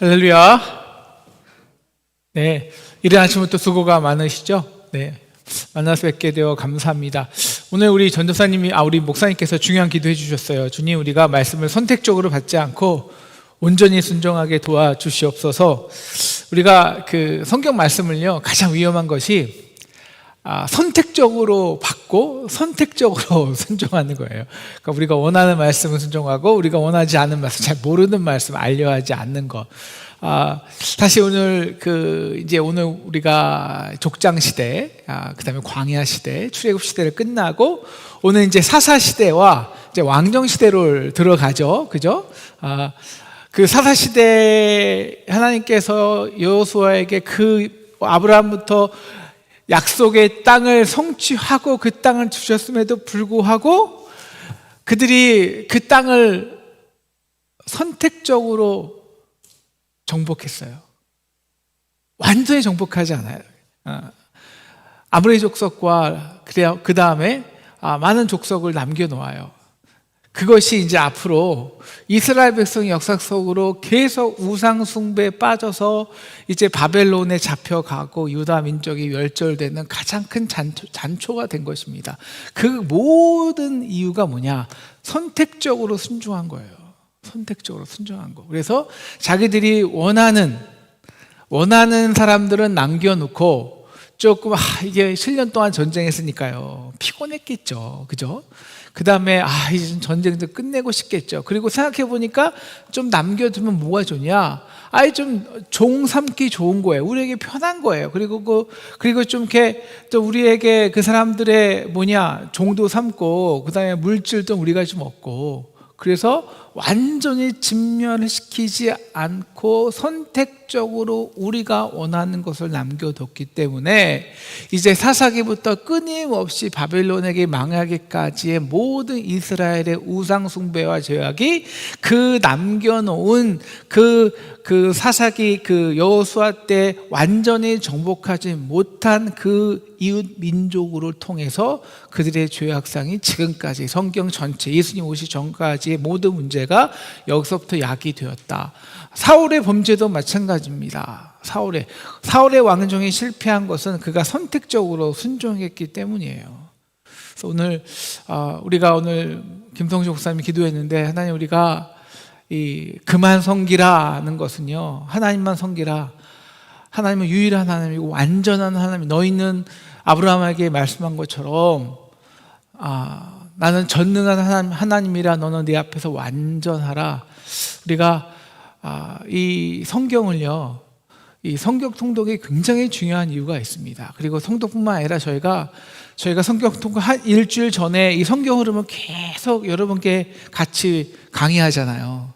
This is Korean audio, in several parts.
할렐루야. 네, 이른 아침부터 수고가 많으시죠? 네, 만나서 뵙게 되어 감사합니다. 오늘 우리 전도사님이, 우리 목사님께서 중요한 기도해 주셨어요. 주님, 우리가 말씀을 선택적으로 받지 않고 온전히 순종하게 도와주시옵소서. 우리가 그 성경 말씀을요, 가장 위험한 것이 선택적으로 받고 선택적으로 순종하는 거예요. 그러니까 우리가 원하는 말씀은 순종하고 우리가 원하지 않는 말씀, 잘 모르는 말씀 알려하지 않는 것. 다시 오늘 이제 오늘 우리가 족장 시대, 그다음에 광야 시대, 출애굽 시대를 끝나고 오늘 이제 사사 시대와 이제 왕정 시대로 들어가죠, 그죠? 그 사사 시대 하나님께서 여호수아에게 그 아브라함부터 약속의 땅을 성취하고 그 땅을 주셨음에도 불구하고 그들이 그 땅을 선택적으로 정복했어요. 완전히 정복하지 않아요. 아브라함 족속과 그 다음에 많은 족속을 남겨놓아요. 그것이 이제 앞으로 이스라엘 백성의 역사 속으로 계속 우상 숭배에 빠져서 이제 바벨론에 잡혀가고 유다 민족이 멸절되는 가장 큰 잔초가 된 것입니다. 그 모든 이유가 뭐냐? 선택적으로 순종한 거예요. 선택적으로 순종한 거. 그래서 자기들이 원하는 사람들은 남겨놓고 조금 이게 7년 동안 전쟁했으니까요, 피곤했겠죠, 그죠? 그 다음에 이제 전쟁도 끝내고 싶겠죠. 그리고 생각해 보니까 좀 남겨두면 뭐가 좋냐? 좀 종 삼기 좋은 거예요. 우리에게 편한 거예요. 그리고 좀 이렇게 또 우리에게 그 사람들의 종도 삼고 그 다음에 물질도 우리가 좀 얻고, 그래서 완전히 진멸을 시키지 않고 선택적으로 우리가 원하는 것을 남겨뒀기 때문에 이제 사사기부터 끊임없이 바벨론에게 망하기까지의 모든 이스라엘의 우상 숭배와 죄악이 그 남겨놓은 그 사사기 여호수아 때 완전히 정복하지 못한 그 이웃 민족을 통해서 그들의 죄악상이 지금까지 성경 전체 예수님 오시기 전까지의 모든 문제가 여기서부터 야기되었다. 사울의 범죄도 마찬가지입니다. 사울의 왕정이 실패한 것은 그가 선택적으로 순종했기 때문이에요. 그래서 우리가 오늘 김성식 목사님이 기도했는데, 하나님, 우리가 그만 섬기라는 것은요, 하나님만 섬기라. 하나님은 유일한 하나님이고 완전한 하나님. 너희는 아브라함에게 말씀한 것처럼 나는 전능한 하나님이라 너는 내 앞에서 완전하라. 우리가 이 성경을요, 이 성경 통독이 굉장히 중요한 이유가 있습니다. 그리고 성독뿐만 아니라 저희가 성경 통독 한 일주일 전에 이 성경 흐름을 계속 여러분께 같이 강의하잖아요.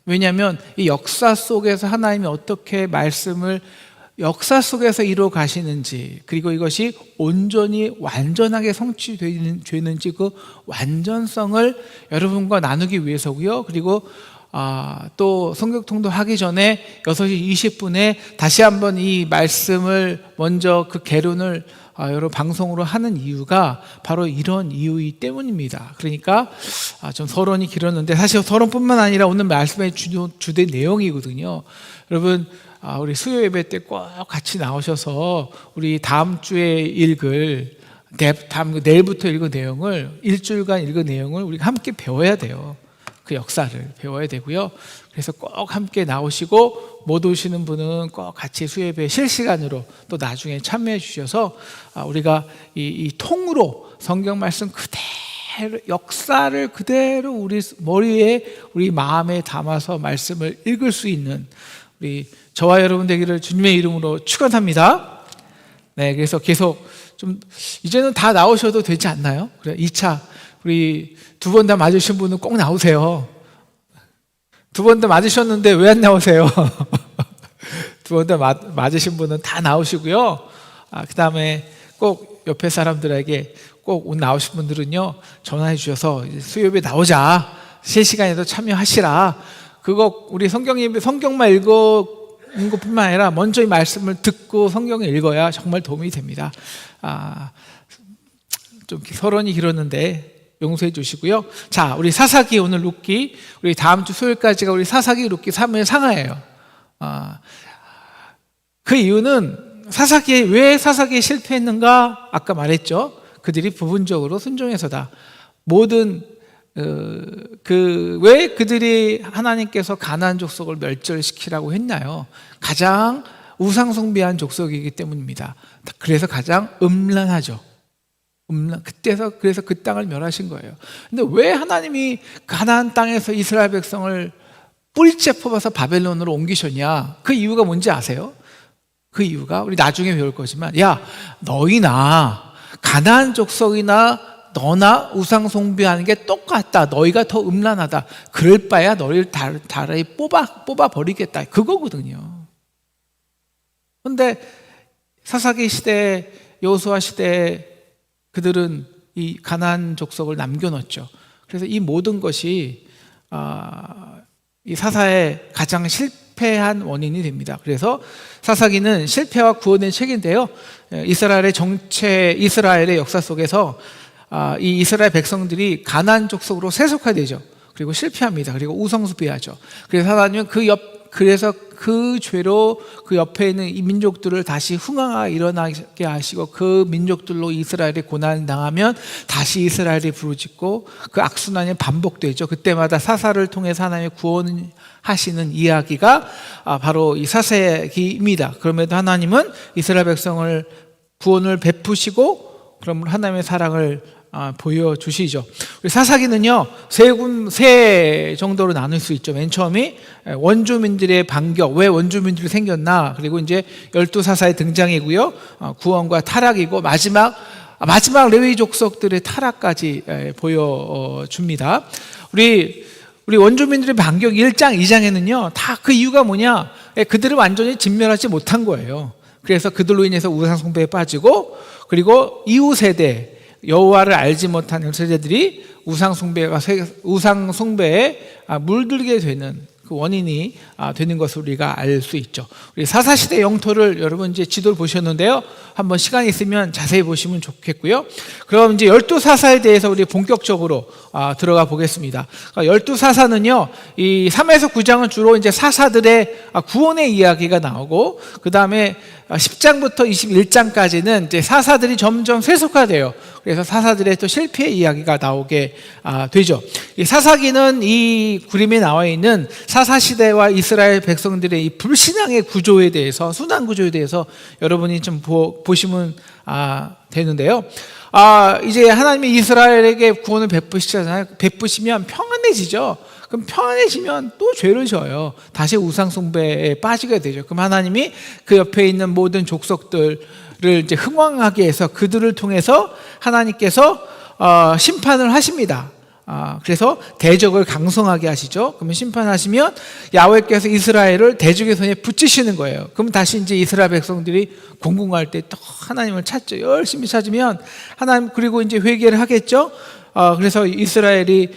왜냐하면 이 역사 속에서 하나님이 어떻게 말씀을 역사 속에서 이루어 가시는지, 그리고 이것이 온전히 완전하게 성취되는지 그 완전성을 여러분과 나누기 위해서고요. 그리고 또 성경통독 하기 전에 6시 20분에 다시 한번 이 말씀을 먼저 그 개론을 여러 방송으로 하는 이유가 바로 이런 이유이기 때문입니다. 그러니까 좀 서론이 길었는데 사실 서론뿐만 아니라 오늘 말씀의 주된 내용이거든요. 여러분, 우리 수요 예배 때 꼭 같이 나오셔서 우리 다음 주에 내일부터 읽은 내용을, 일주일간 읽은 내용을 우리가 함께 배워야 돼요. 그 역사를 배워야 되고요. 그래서 꼭 함께 나오시고, 못 오시는 분은 꼭 같이 수요 예배 실시간으로 또 나중에 참여해 주셔서 우리가 이 통으로 성경 말씀 그대로, 역사를 그대로 우리 머리에, 우리 마음에 담아서 말씀을 읽을 수 있는 우리 저와 여러분 되기를 주님의 이름으로 축원합니다. 네, 그래서 계속 좀 이제는 다 나오셔도 되지 않나요? 그래, 2차 우리 2번 다 맞으신 분은 꼭 나오세요. 2번 다 맞으셨는데 왜 안 나오세요? 2번 다 맞으신 분은 다 나오시고요. 그 다음에 꼭 옆에 사람들에게 꼭 오늘 나오신 분들은요, 전화해 주셔서 수요일에 나오자, 실시간에도 참여하시라. 그거 우리 성경만 읽는 것뿐만 아니라 먼저 이 말씀을 듣고 성경을 읽어야 정말 도움이 됩니다. 좀 서론이 길었는데 용서해 주시고요. 자, 우리 사사기 오늘 룻기, 우리 다음 주 수요일까지가 우리 사사기 룻기 3회 상하예요. 그 이유는 왜 사사기에 실패했는가? 아까 말했죠. 그들이 부분적으로 순종해서다. 왜 그들이 하나님께서 가나안 족속을 멸절시키라고 했나요? 가장 우상숭배한 족속이기 때문입니다. 그래서 가장 음란하죠. 그래서 그 땅을 멸하신 거예요. 근데 왜 하나님이 가나안 땅에서 이스라엘 백성을 뿌리째 뽑아서 바벨론으로 옮기셨냐? 그 이유가 뭔지 아세요? 그 이유가 우리 나중에 배울 거지만, 야, 너희나 가나안 족속이나 너나 우상 숭배하는 게 똑같다. 너희가 더 음란하다. 그럴 바야 너희를 다르게 뽑아 버리겠다. 그거거든요. 그런데 사사기 시대, 여호수아 시대 그들은 이 가나안 족속을 남겨놓죠. 그래서 이 모든 것이 이 사사의 가장 실패한 원인이 됩니다. 그래서 사사기는 실패와 구원의 책인데요. 이스라엘의 역사 속에서 이 이스라엘 백성들이 가나안 족속으로 세속화되죠. 그리고 실패합니다. 그리고 우상숭배하죠. 그래서 하나님은 그래서 그 죄로 그 옆에 있는 이 민족들을 다시 흥황하게 일어나게 하시고, 그 민족들로 이스라엘이 고난을 당하면 다시 이스라엘이 부르짖고 그 악순환이 반복되죠. 그때마다 사사를 통해서 하나님의 구원하시는 이야기가 바로 이 사사기입니다. 그럼에도 하나님은 이스라엘 백성을 구원을 베푸시고 그러면 하나님의 사랑을 보여주시죠. 우리 사사기는요, 세 정도로 나눌 수 있죠. 맨 처음이 원주민들의 반격, 왜 원주민들이 생겼나, 그리고 이제 12사사의 등장이고요, 구원과 타락이고, 마지막 레위 족속들의 타락까지 보여줍니다. 우리 원주민들의 반격 1장, 2장에는요, 다 그 이유가 뭐냐, 그들을 완전히 진멸하지 못한 거예요. 그래서 그들로 인해서 우상숭배에 빠지고, 그리고 이후 세대, 여호와를 알지 못한 세대들이 우상숭배에 물들게 되는 그 원인이 되는 것을 우리가 알 수 있죠. 우리 사사시대 영토를 여러분 이제 지도를 보셨는데요. 한번 시간이 있으면 자세히 보시면 좋겠고요. 그럼 이제 12사사에 대해서 우리 본격적으로 들어가 보겠습니다. 12사사는요, 이 3에서 9장은 주로 이제 사사들의 구원의 이야기가 나오고, 그 다음에 10장부터 21장까지는 이제 사사들이 점점 세속화돼요. 그래서 사사들의 또 실패의 이야기가 나오게 되죠. 이 사사기는 이 그림에 나와 있는 사사시대와 이스라엘 백성들의 이 불신앙의 구조에 대해서, 순환 구조에 대해서 여러분이 좀 보시면 되는데요. 이제 하나님이 이스라엘에게 구원을 베푸시잖아요. 베푸시면 평안해지죠. 그럼 평안해지면 또 죄를 져요. 다시 우상숭배에 빠지게 되죠. 그럼 하나님이 그 옆에 있는 모든 족속들을 이제 흥왕하게 해서 그들을 통해서 하나님께서 심판을 하십니다. 그래서 대적을 강성하게 하시죠. 그러면 심판하시면 야훼께서 이스라엘을 대적의 손에 붙이시는 거예요. 그럼 다시 이제 이스라엘 백성들이 공공할 때 또 하나님을 찾죠. 열심히 찾으면 하나님, 그리고 이제 회개를 하겠죠. 그래서 이스라엘이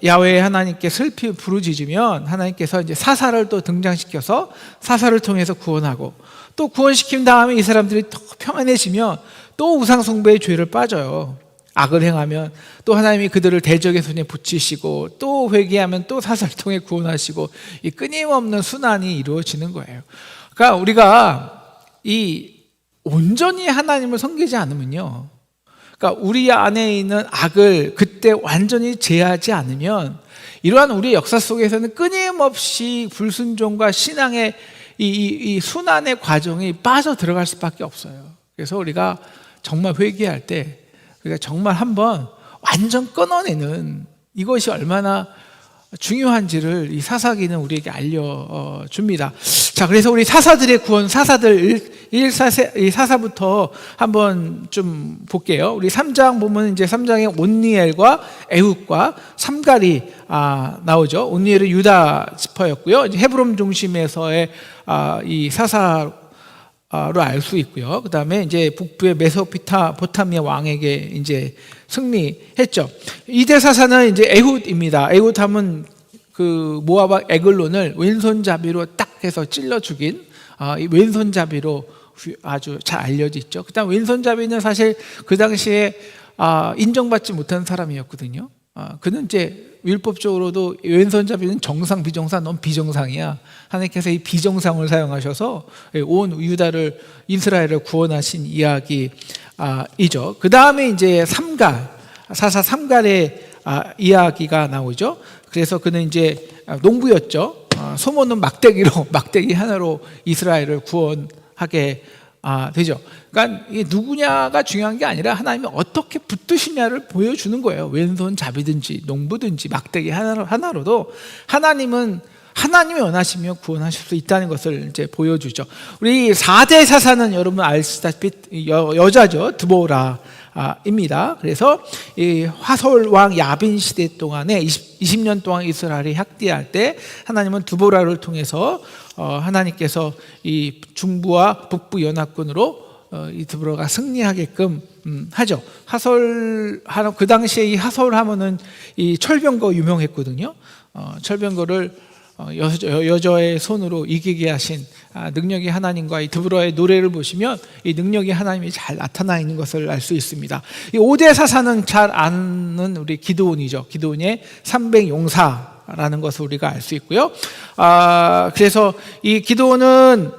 야훼 하나님께 슬피 부르짖으면 하나님께서 이제 사사를 또 등장시켜서 사사를 통해서 구원하고, 또 구원시킨 다음에 이 사람들이 또 평안해지면 또 우상숭배의 죄를 빠져요. 악을 행하면 또 하나님이 그들을 대적의 손에 붙이시고, 또 회개하면 또 사사를 통해 구원하시고, 이 끊임없는 순환이 이루어지는 거예요. 그러니까 우리가 이 온전히 하나님을 섬기지 않으면요, 그러니까 우리 안에 있는 악을 그때 완전히 제하지 않으면 이러한 우리의 역사 속에서는 끊임없이 불순종과 신앙의 이 순환의 과정이 빠져 들어갈 수밖에 없어요. 그래서 우리가 정말 회개할 때 우리가 정말 한번 완전 끊어내는 이것이 얼마나 중요한지를 이 사사기는 우리에게 알려줍니다. 자, 그래서 우리 사사들의 구원, 사사들 1사사부터 한번 좀 볼게요. 우리 3장 보면 이제 3장에 온니엘과 에훗과 삼갈이 나오죠. 온니엘은 유다 지파였고요. 이제 헤브론 중심에서의 이 사사로 알 수 있고요. 그 다음에 이제 북부의 메소포타미아 왕에게 이제 승리했죠. 이대 사사는 이제 에훗입니다. 에훗하면 그 모압 왕 에글론을 왼손잡이로 딱 해서 찔러 죽인 이 왼손잡이로 아주 잘 알려져 있죠. 그다음 왼손잡이는 사실 그 당시에 인정받지 못한 사람이었거든요. 그는 이제 율법적으로도 왼손잡이는 정상 비정상, 넌 비정상이야. 하나님께서 이 비정상을 사용하셔서 온 유다를, 이스라엘을 구원하신 이야기이죠. 그 다음에 이제 사사 삼갈의 이야기가 나오죠. 그래서 그는 이제 농부였죠. 소모는 막대기 하나로 이스라엘을 구원하게 되죠. 그러니까 이게 누구냐가 중요한 게 아니라 하나님이 어떻게 붙드시냐를 보여주는 거예요. 왼손잡이든지 농부든지 막대기 하나로도 하나님이 원하시면 구원하실 수 있다는 것을 이제 보여주죠. 우리 4대 사사는 여러분 아시다시피 여자죠. 드보라입니다. 그래서 이 화솔 왕 야빈 시대 동안에 20년 동안 이스라엘이 학대할 때 하나님은 드보라를 통해서 하나님께서 이 중부와 북부 연합군으로 이 드보라가 승리하게끔 하죠. 그 당시에 이 하솔 하면은 이 철병거 유명했거든요. 철병거를 여자의 손으로 이기게 하신 능력의 하나님과 이 드보라의 노래를 보시면 이 능력의 하나님이 잘 나타나 있는 것을 알 수 있습니다. 이 5대 사사는 잘 아는 우리 기드온이죠. 기드온의 300용사라는 것을 우리가 알 수 있고요. 그래서 이 기드온은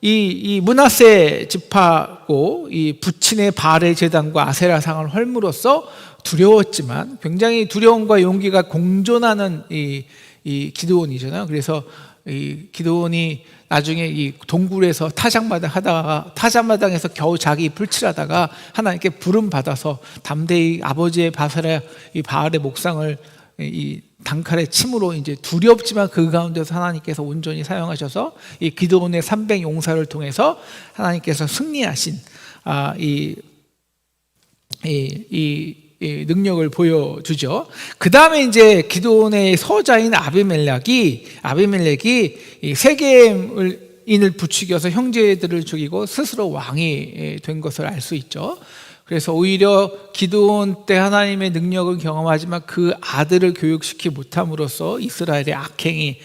이 므낫세 지파고 이 부친의 바알의 제단과 아세라상을 헐므로써 두려웠지만 굉장히 두려움과 용기가 공존하는 이 기드온이잖아요. 그래서 이 기드온이 나중에 이 동굴에서 타작마당에서 겨우 자기 불칠하다가 하나님께 부름 받아서 담대히 아버지의 바알의 목상을 이 단칼에 침으로 이제 두렵지만 그 가운데서 하나님께서 온전히 사용하셔서 이 기드온의 300용사를 통해서 하나님께서 승리하신 이 능력을 보여주죠. 그 다음에 이제 기드온의 서자인 아비멜렉이 이 세겜인을 부추겨서 형제들을 죽이고 스스로 왕이 된 것을 알 수 있죠. 그래서 오히려 기드온 때 하나님의 능력을 경험하지만 그 아들을 교육시키지 못함으로써 이스라엘의 악행이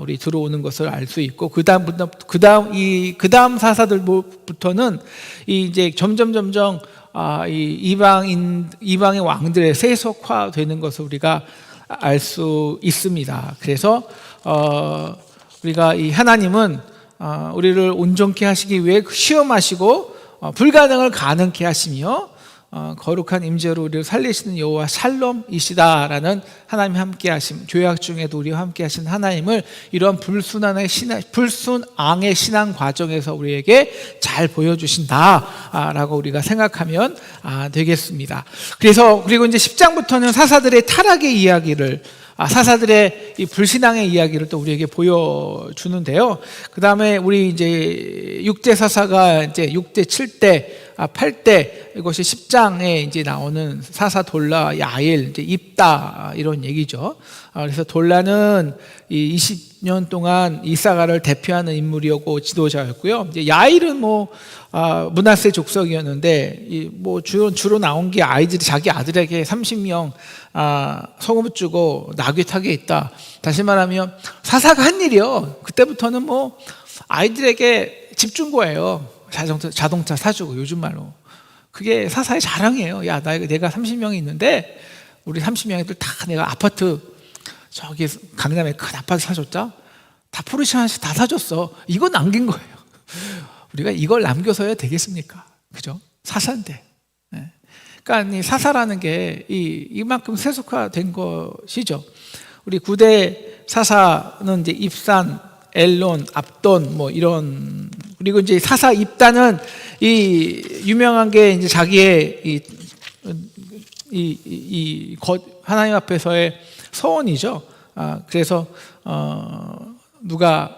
우리 들어오는 것을 알 수 있고 그 다음 사사들부터는 이제 점점 이 이방의 왕들의 세속화되는 것을 우리가 알 수 있습니다. 그래서 우리가 이 하나님은 우리를 온전케 하시기 위해 시험하시고 불가능을 가능케 하시며 거룩한 임재로 우리를 살리시는 여호와 샬롬이시다라는 하나님 함께 하심, 죄악 중에도 우리와 함께 하신 하나님을 이런 불순앙의 신앙 과정에서 우리에게 잘 보여주신다라고 우리가 생각하면 되겠습니다. 그리고 이제 10장부터는 사사들의 타락의 이야기를 사사들의 이 불신앙의 이야기를 또 우리에게 보여주는데요. 그 다음에 우리 이제 6대 사사가 이제 6대, 7대, 8대 이것이 10장에 이제 나오는 사사 돌라, 야일, 이제 입다 이런 얘기죠. 그래서 돌라는 이 20년 동안 이사가를 대표하는 인물이었고 지도자였고요. 이제 야일은 므낫세 족속이었는데 주로 나온 게 자기 아들에게 30명 소금 주고 나귀 타게 했다. 다시 말하면 사사가 한 일이요. 그때부터는 아이들에게 집 준 거예요. 자동차 사주고 요즘 말로 그게 사사의 자랑이에요. 야, 내가 30명이 있는데 우리 30명들 다 내가 아파트 저기 강남에 큰 아파트 사줬다. 다 포르쉐 하나씩 다 사줬어. 이거 남긴 거예요. 우리가 이걸 남겨서야 되겠습니까? 그죠? 사사인데. 네. 그러니까 이 사사라는 게 이만큼 세속화된 것이죠. 우리 9대 사사는 이제 입산, 엘론, 압돈 이런, 그리고 이제 사사 입단은 이 유명한 게 이제 자기의 하나님 앞에서의 서원이죠. 그래서 누가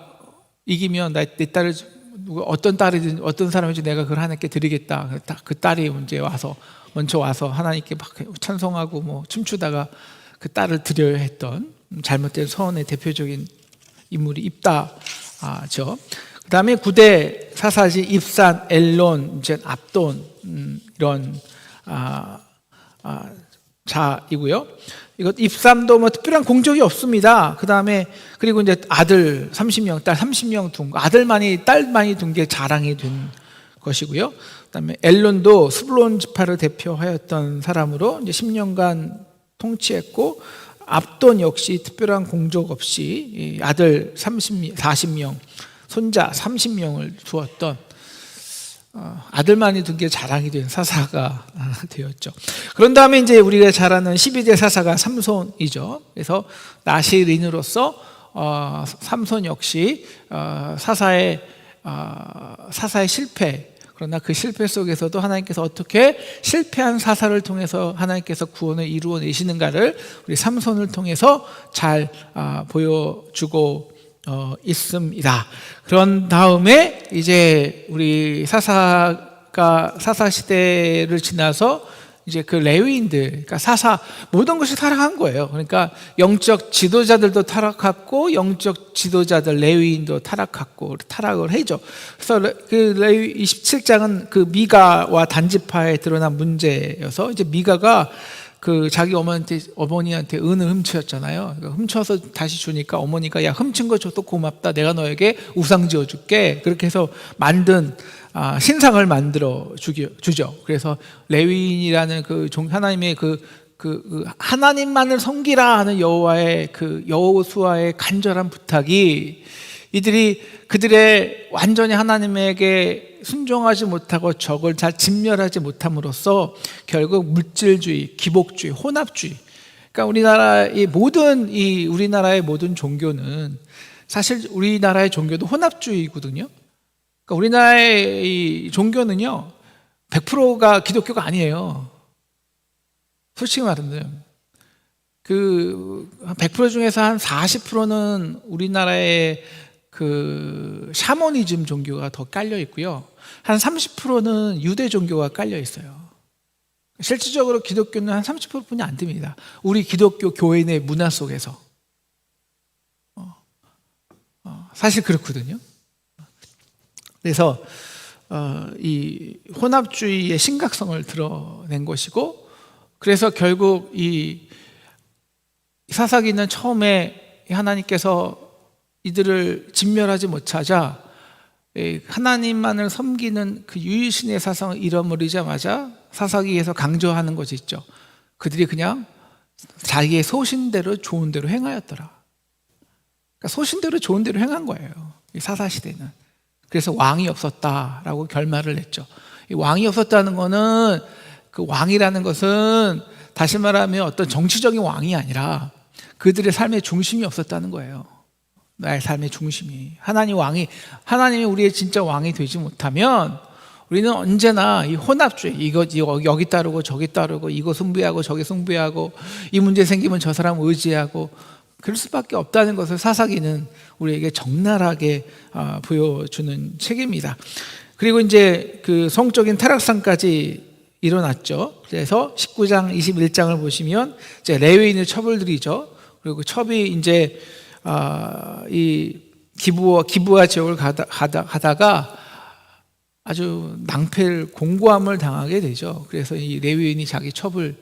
이기면 내 딸을 어떤 사람인지 내가 그걸 하나님께 드리겠다. 그 딸이 먼저 와서 하나님께 막 찬송하고 춤추다가 그 딸을 드려야 했던 잘못된 서원의 대표적인 인물이 입다죠. 그 다음에 9대 사사지 입산, 엘론, 이제 압돈 이런 자이고요. 이거 입산도 특별한 공적이 없습니다. 그 다음에 그리고 이제 아들 30명, 딸 30명 둔 거, 딸 많이 둔 게 자랑이 된 것이고요. 그다음에 엘론도 스불론 지파를 대표하였던 사람으로 이제 10년간 통치했고, 압돈 역시 특별한 공적 없이 아들 40명, 손자 30명을 두었던, 아들만이 둔 게 자랑이 된 사사가 되었죠. 그런 다음에 이제 우리가 잘 아는 12대 사사가 삼손이죠. 그래서 나실인으로서 삼손 역시 사사의 실패, 그러나 그 실패 속에서도 하나님께서 어떻게 실패한 사사를 통해서 하나님께서 구원을 이루어내시는가를 우리 삼손을 통해서 잘 보여주고 있습니다. 그런 다음에 이제 우리 사사 시대를 지나서 이제 그 레위인들, 그러니까 모든 것이 타락한 거예요. 그러니까 영적 지도자들도 타락했고, 영적 지도자들 레위인도 타락을 해죠. 그래서 그 레위 27장은 그 미가와 단지파에 드러난 문제여서, 이제 미가가 그 자기 어머니한테 은을 훔쳤잖아요. 훔쳐서 다시 주니까 어머니가 야, 훔친 거 줘도 고맙다. 내가 너에게 우상 지어줄게. 그렇게 해서 만든 신상을 만들어 주죠. 그래서 레위인이라는 하나님의 하나님만을 섬기라 하는 여호수아의 간절한 부탁이 그들의 완전히 하나님에게 순종하지 못하고 적을 잘 진멸하지 못함으로써 결국 물질주의, 기복주의, 혼합주의. 그러니까 우리나라의 모든 종교는 사실 우리나라의 종교도 혼합주의거든요. 그러니까 우리나라의 이 종교는요 100%가 기독교가 아니에요. 솔직히 말하면 그 100% 중에서 한 40%는 우리나라의 그 샤머니즘 종교가 더 깔려 있고요, 한 30%는 유대 종교가 깔려 있어요. 실질적으로 기독교는 한 30%뿐이 안 됩니다. 우리 기독교 교회 내 문화 속에서 사실 그렇거든요. 그래서 이 혼합주의의 심각성을 드러낸 것이고, 그래서 결국 이 사사기는 처음에 하나님께서 이들을 진멸하지 못하자 하나님만을 섬기는 그 유일신의 사상을 잃어버리자마자 사사기에서 강조하는 것이 있죠. 그들이 그냥 자기의 소신대로 좋은 대로 행하였더라. 그러니까 소신대로 좋은 대로 행한 거예요, 이 사사시대는. 그래서 왕이 없었다라고 결말을 냈죠. 이 왕이 없었다는 거는, 그 왕이라는 것은 다시 말하면 어떤 정치적인 왕이 아니라 그들의 삶의 중심이 없었다는 거예요. 나의 삶의 중심이 하나님이 우리의 진짜 왕이 되지 못하면 우리는 언제나 이 혼합주의, 여기 따르고 저기 따르고, 이거 숭배하고 저기 숭배하고, 이 문제 생기면 저 사람 의지하고, 그럴 수밖에 없다는 것을 사사기는 우리에게 적나라하게 보여주는 책입니다. 그리고 이제 그 성적인 타락상까지 일어났죠. 그래서 19장 21장을 보시면 이제 레위인의 첩을들이죠. 그리고 첩이 이제 이 기부와 제옥을 가다가 아주 공고함을 당하게 되죠. 그래서 이 레위인이 자기 첩을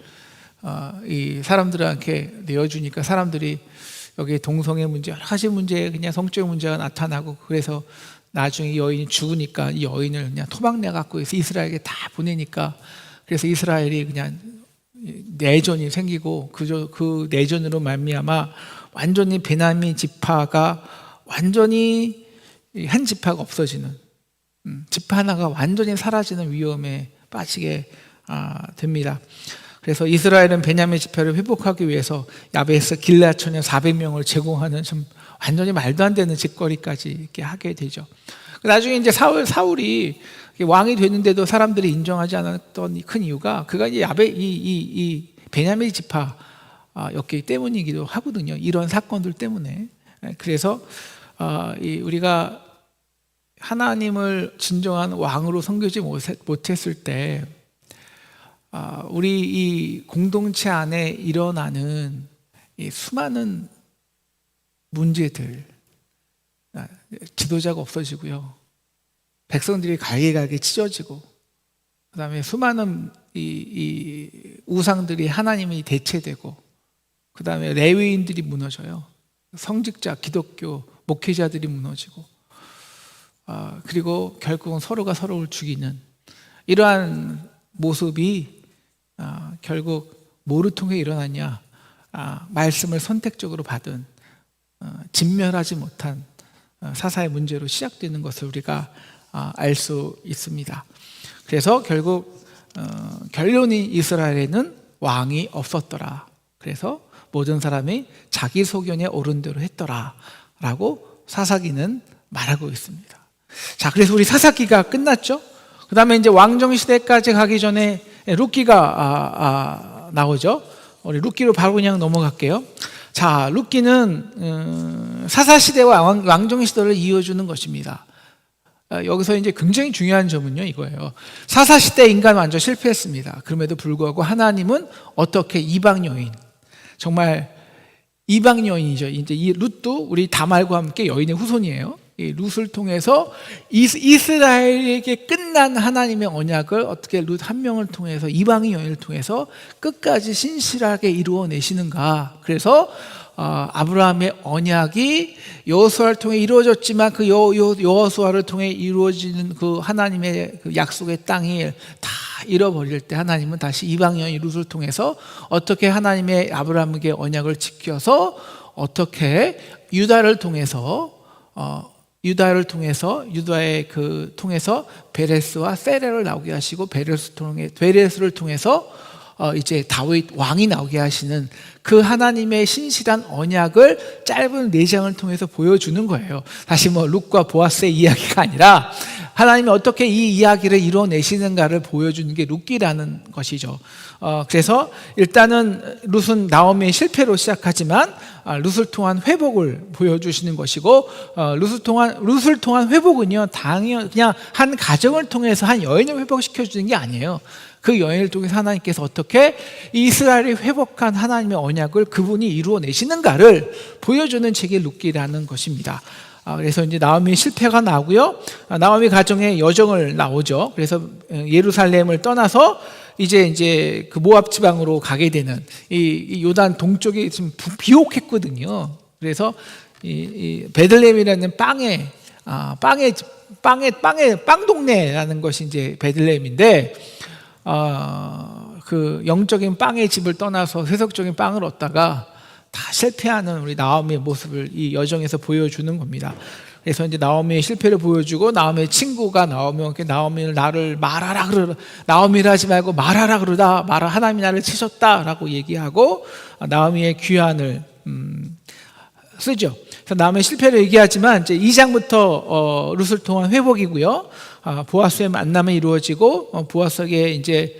이 사람들한테 내어주니까 사람들이 여기 동성애 문제, 여러 가지 문제, 그냥 성적 문제가 나타나고, 그래서 나중에 여인이 죽으니까 이 여인을 그냥 토막내갖고 이스라엘에게 다 보내니까, 그래서 이스라엘이 그냥 내전이 생기고, 그 내전으로 말미암아 완전히 베냐민 지파가 완전히 한 지파가 없어지는, 지파 하나가 완전히 사라지는 위험에 빠지게 됩니다. 그래서 이스라엘은 베냐민 지파를 회복하기 위해서 야베스 길앗 처녀 400명을 제공하는 좀 완전히 말도 안 되는 짓거리까지 이렇게 하게 되죠. 나중에 이제 사울이 왕이 되는데도 사람들이 인정하지 않았던 큰 이유가, 그가 이제 이 베냐민 지파였기 때문이기도 하거든요. 이런 사건들 때문에. 그래서 우리가 하나님을 진정한 왕으로 섬기지 못했을 때 우리 이 공동체 안에 일어나는 이 수많은 문제들, 지도자가 없어지고요, 백성들이 갈기갈기 찢어지고, 그 다음에 수많은 이 우상들이 하나님이 대체되고, 그 다음에 레위인들이 무너져요. 성직자, 기독교 목회자들이 무너지고, 그리고 결국은 서로가 서로를 죽이는 이러한 모습이 결국 뭐를 통해 일어났냐? 말씀을 선택적으로 받은 진멸하지 못한 사사의 문제로 시작되는 것을 우리가 알 수 있습니다. 그래서 결국 결론이 이스라엘에는 왕이 없었더라. 그래서 모든 사람이 자기 소견에 옳은 대로 했더라 라고 사사기는 말하고 있습니다. 자, 그래서 우리 사사기가 끝났죠. 그 다음에 이제 왕정 시대까지 가기 전에 룻기가 나오죠. 우리 룻기로 바로 그냥 넘어갈게요. 자, 룻기는 사사 시대와 왕정 시대를 이어주는 것입니다. 여기서 이제 굉장히 중요한 점은요, 이거예요. 사사 시대 인간 완전 실패했습니다. 그럼에도 불구하고 하나님은 어떻게 이방 여인, 정말 이방 여인이죠. 이제 이 룻도 우리 다말과 함께 여인의 후손이에요. 이 룻을 통해서 이스라엘에게 끝난 하나님의 언약을 어떻게 룻 한 명을 통해서 이방인 여인을 통해서 끝까지 신실하게 이루어내시는가. 그래서 아브라함의 언약이 여호수아를 통해 이루어졌지만 그 여호수아를 통해 이루어지는 그 하나님의 그 약속의 땅이 다 잃어버릴 때 하나님은 다시 이방 여인 룻을 통해서 어떻게 하나님의 아브라함에게 언약을 지켜서 어떻게 유다를 통해서 통해서 베레스와 세레를 나오게 하시고 베레스를 통해서 이제 다윗 왕이 나오게 하시는 그 하나님의 신실한 언약을 짧은 4장을 통해서 보여주는 거예요. 다시 룻과 보아스의 이야기가 아니라 하나님이 어떻게 이 이야기를 이뤄내시는가를 보여주는 게 룻기라는 것이죠. 그래서 일단은 룻은 나오미의 실패로 시작하지만 룻을 통한 회복을 보여주시는 것이고, 룻을 통한 회복은요, 당연 그냥 한 가정을 통해서 한 여인을 회복시켜 주는 게 아니에요. 그 여인을 통해서 하나님께서 어떻게 이스라엘이 회복한 하나님의 언약을 그분이 이루어내시는가를 보여주는 책이 룻기라는 것입니다. 그래서 이제 나오미의 실패가 나오고요. 나오미 가정의 여정을 나오죠. 그래서 예루살렘을 떠나서 이제 그 모압 지방으로 가게 되는 이 요단 동쪽이 지금 비옥했거든요. 그래서 이 베들레헴이라는 빵 동네라는 것이 이제 베들레헴인데, 그 영적인 빵의 집을 떠나서 세속적인 빵을 얻다가 다 실패하는 우리 나오미의 모습을 이 여정에서 보여주는 겁니다. 그래서 이제 나오미의 실패를 보여주고, 나오미의 친구가 나오면 나오미를 나를 말하라 그러라, 나오미를 하지 말고 말하라 그러다, 하나님이 나를 치셨다라고 얘기하고 나오미의 귀환을 쓰죠. 그래서 나오미의 실패를 얘기하지만 이제 2장부터 룻을 통한 회복이고요. 보아스의 만남이 이루어지고, 보아스에게 이제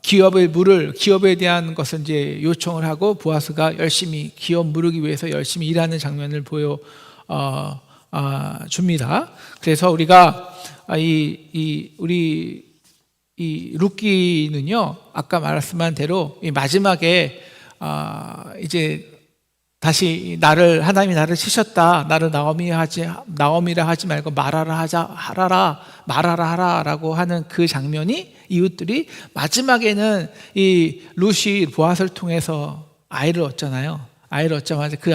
기업에 대한 것을 이제 요청을 하고, 보아스가 열심히 기업 무르기 위해서 열심히 일하는 장면을 보여 줍니다. 그래서 우리가 우리 룻기는요, 아까 말씀한 대로 이 마지막에 이제 다시 하나님이 나를 치셨다, 나를 나오미라 하지 말고 말하라 하라라고 하는 그 장면이, 이웃들이 마지막에는 이 룻이 보아스를 통해서 아이를 얻잖아요. 아이를 얻자마자 그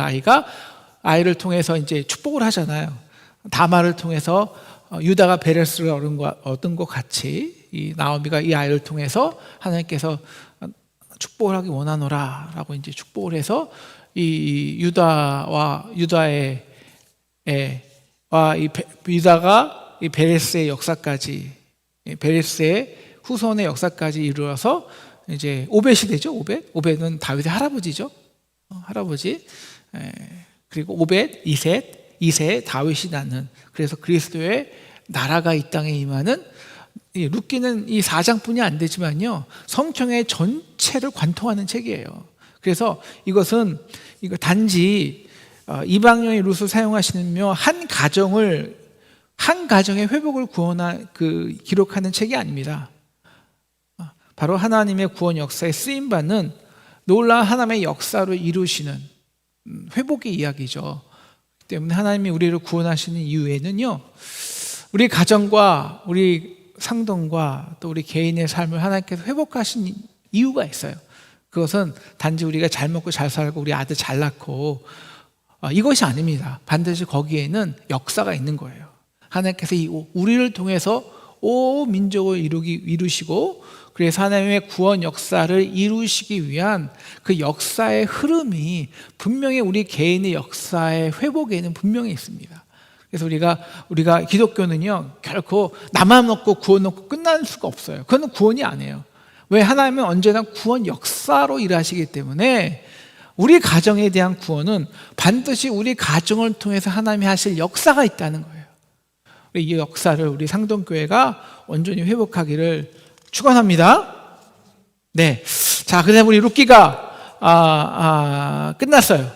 아이를 통해서 이제 축복을 하잖아요. 다말을 통해서 유다가 베레스를 얻은 것 같이 이 나오미가 이 아이를 통해서 하나님께서 축복을 하기 원하노라라고 이제 축복을 해서 이 유다가 이 베레스의 역사까지, 베레스의 후손의 역사까지 이루어서 이제 오벳이 되죠. 오벳은 다윗의 할아버지죠. 할아버지. 그리고 오벳, 이셋 다윗이 낳는, 그래서 그리스도의 나라가 이 땅에 임하는, 룻기는 이 4장뿐이 안 되지만요, 성경의 전체를 관통하는 책이에요. 그래서 이거 단지 이방인의 룻을 사용하시며 한 가정의 회복을 기록하는 책이 아닙니다. 바로 하나님의 구원 역사에 쓰임받는 놀라운 하나님의 역사로 이루시는 회복의 이야기죠. 때문에 하나님이 우리를 구원하시는 이유에는요, 우리 가정과 우리 상동과 또 우리 개인의 삶을 하나님께서 회복하신 이유가 있어요. 그것은 단지 우리가 잘 먹고 잘 살고 우리 아들 잘 낳고 이것이 아닙니다. 반드시 거기에는 역사가 있는 거예요. 하나님께서 이 우리를 통해서 온 민족을 이루시고, 그래서 하나님의 구원 역사를 이루시기 위한 그 역사의 흐름이 분명히 우리 개인의 역사의 회복에는 분명히 있습니다. 그래서 우리가 기독교는요, 결코 나만 먹고 구원 얻고 끝날 수가 없어요. 그건 구원이 아니에요. 왜? 하나님은 언제나 구원 역사로 일하시기 때문에 우리 가정에 대한 구원은 반드시 우리 가정을 통해서 하나님이 하실 역사가 있다는 거예요. 이 역사를 우리 상동교회가 온전히 회복하기를 축원합니다. 네, 자, 그다음 우리 룻기가 끝났어요.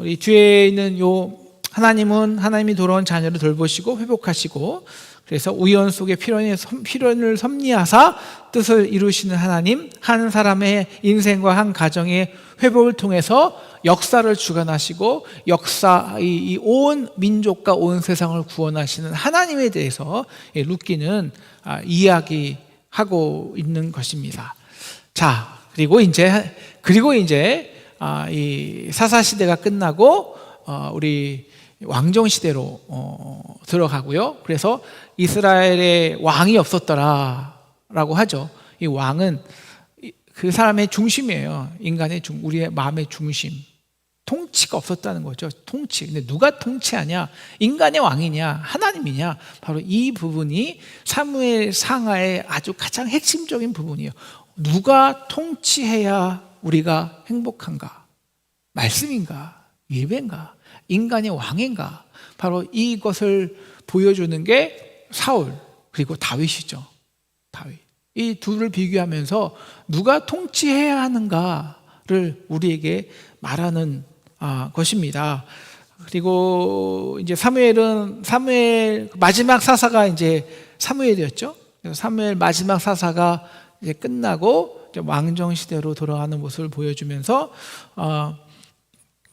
우리 뒤에 있는 요 하나님이 돌아온 자녀를 돌보시고 회복하시고, 그래서 우연 속에 필연을 섭리하사 뜻을 이루시는 하나님, 한 사람의 인생과 한 가정의 회복을 통해서 역사를 주관하시고 이 온 민족과 온 세상을 구원하시는 하나님에 대해서 룻기는 이야기하고 있는 것입니다. 자, 그리고 이제 이 사사 시대가 끝나고 우리 왕정 시대로 들어가고요. 그래서 이스라엘에 왕이 없었더라라고 하죠. 이 왕은 그 사람의 중심이에요. 우리의 마음의 중심. 통치가 없었다는 거죠. 통치. 근데 누가 통치하냐? 인간의 왕이냐? 하나님이냐? 바로 이 부분이 사무엘 상하의 아주 가장 핵심적인 부분이에요. 누가 통치해야 우리가 행복한가? 말씀인가? 예배인가? 인간의 왕인가? 바로 이것을 보여주는 게 사울 그리고 다윗이죠. 다윗. 이 둘을 비교하면서 누가 통치해야 하는가를 우리에게 말하는 것입니다. 그리고 이제 사무엘 마지막 사사가 이제 사무엘이었죠. 그래서 사무엘 마지막 사사가 이제 끝나고 이제 왕정 시대로 돌아가는 모습을 보여주면서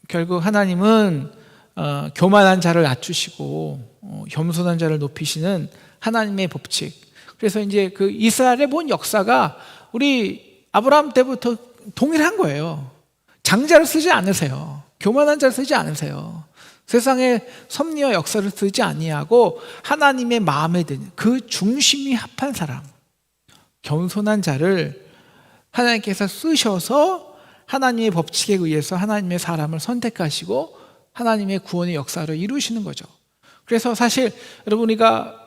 결국 하나님은 교만한 자를 낮추시고 겸손한 자를 높이시는 하나님의 법칙. 그래서 이제 그 이스라엘의 본 역사가 우리 아브라함 때부터 동일한 거예요. 장자를 쓰지 않으세요. 교만한 자를 쓰지 않으세요. 세상의 섭리와 역사를 쓰지 아니하고 하나님의 마음에 드는 그 중심이 합한 사람, 겸손한 자를 하나님께서 쓰셔서 하나님의 법칙에 의해서 하나님의 사람을 선택하시고 하나님의 구원의 역사를 이루시는 거죠. 그래서 사실 여러분, 우리가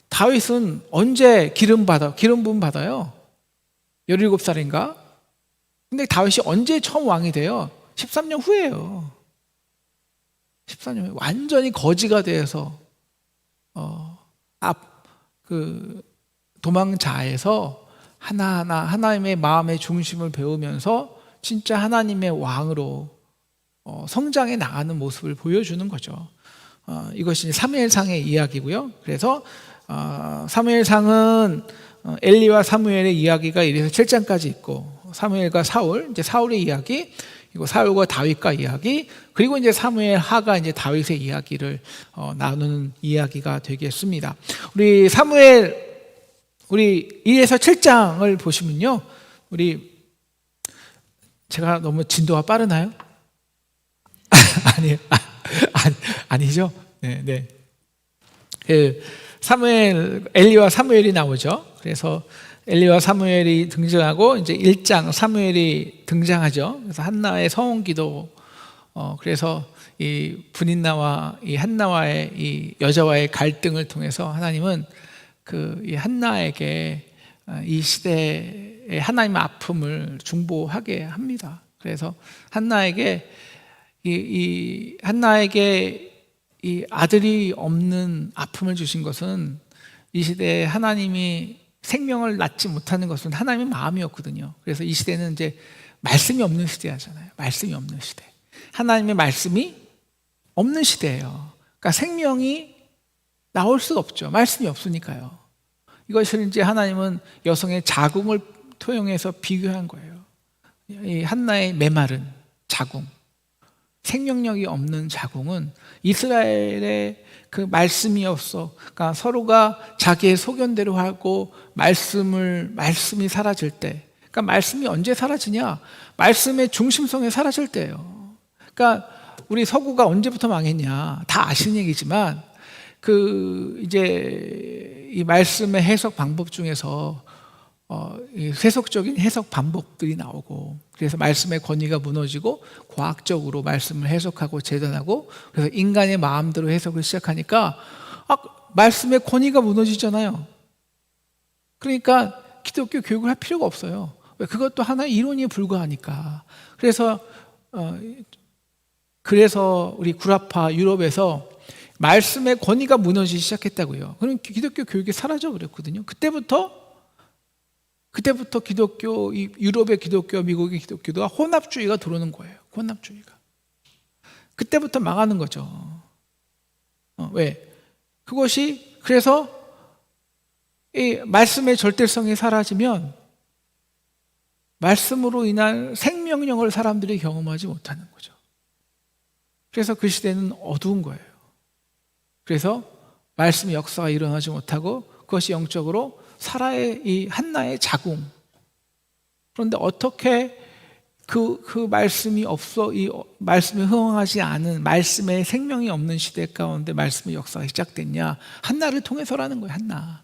다윗은 언제 기름 부음 받아요? 17살인가? 근데 다윗이 언제 처음 왕이 돼요? 13년 후예요. 13년 후에 완전히 거지가 되어서 도망자에서 하나하나 하나님의 마음의 중심을 배우면서 진짜 하나님의 왕으로 성장해 나가는 모습을 보여주는 거죠. 이것이 사무엘상의 이야기고요. 그래서 사무엘상은 엘리와 사무엘의 이야기가 1에서 7장까지 있고, 사무엘과 사울, 이제 사울의 이야기, 그리고 사울과 다윗과 이야기, 그리고 이제 사무엘 하가 이제 다윗의 이야기를 나누는 이야기가 되겠습니다. 우리 1에서 7장을 보시면요, 제가 너무 진도가 빠르나요? 아니죠. 네. 엘리와 사무엘이 나오죠. 그래서 엘리와 사무엘이 등장하고 이제 1장 사무엘이 등장하죠. 그래서 한나의 서원기도, 그래서 이 분인나와 이 한나와의 이 여자와의 갈등을 통해서 하나님은 이 한나에게 이 시대의 하나님의 아픔을 중보하게 합니다. 그래서 한나에게 이 아들이 없는 아픔을 주신 것은, 이 시대에 하나님이 생명을 낳지 못하는 것은 하나님의 마음이었거든요. 그래서 이 시대는 이제 말씀이 없는 시대잖아요. 말씀이 없는 시대. 하나님의 말씀이 없는 시대예요. 그러니까 생명이 나올 수가 없죠. 말씀이 없으니까요. 이것을 이제 하나님은 여성의 자궁을 토용해서 비교한 거예요. 이 한나의 메마른 자궁, 생명력이 없는 자궁은 이스라엘의 그 말씀이 없어, 그러니까 서로가 자기의 소견대로 하고 말씀이 사라질 때, 그러니까 말씀이 언제 사라지냐? 말씀의 중심성이 사라질 때예요. 그러니까 우리 서구가 언제부터 망했냐? 다 아시는 얘기지만 이제 이 말씀의 해석 방법 중에서 이 세속적인 해석 방법들이 나오고, 그래서 말씀의 권위가 무너지고 과학적으로 말씀을 해석하고 재단하고, 그래서 인간의 마음대로 해석을 시작하니까 말씀의 권위가 무너지잖아요. 그러니까 기독교 교육을 할 필요가 없어요. 왜? 그것도 하나의 이론에 불과하니까. 그래서 우리 구라파 유럽에서 말씀의 권위가 무너지기 시작했다고요. 그럼 기독교 교육이 사라져 버렸거든요. 그때부터 기독교, 유럽의 기독교, 미국의 기독교가 혼합주의가 들어오는 거예요. 혼합주의가. 그때부터 망하는 거죠. 왜? 그래서 이 말씀의 절대성이 사라지면 말씀으로 인한 생명력을 사람들이 경험하지 못하는 거죠. 그래서 그 시대는 어두운 거예요. 그래서 말씀의 역사가 일어나지 못하고 그것이 영적으로 사라의 이 한나의 자궁. 그런데 어떻게 그 말씀이 없어, 이 말씀에 흥황하지 않은, 말씀에 생명이 없는 시대 가운데 말씀의 역사가 시작됐냐? 한나를 통해서라는 거예요. 한나.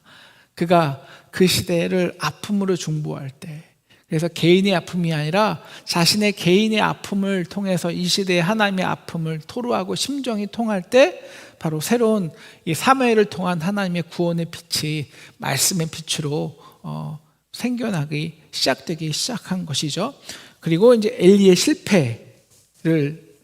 그가 그 시대를 아픔으로 중보할 때, 그래서 개인의 아픔이 아니라 자신의 개인의 아픔을 통해서 이 시대의 하나님의 아픔을 토로하고 심정이 통할 때 바로 새로운 이 사무엘을 통한 하나님의 구원의 빛이 말씀의 빛으로 생겨나기 시작되기 시작한 것이죠. 그리고 이제 엘리의 실패를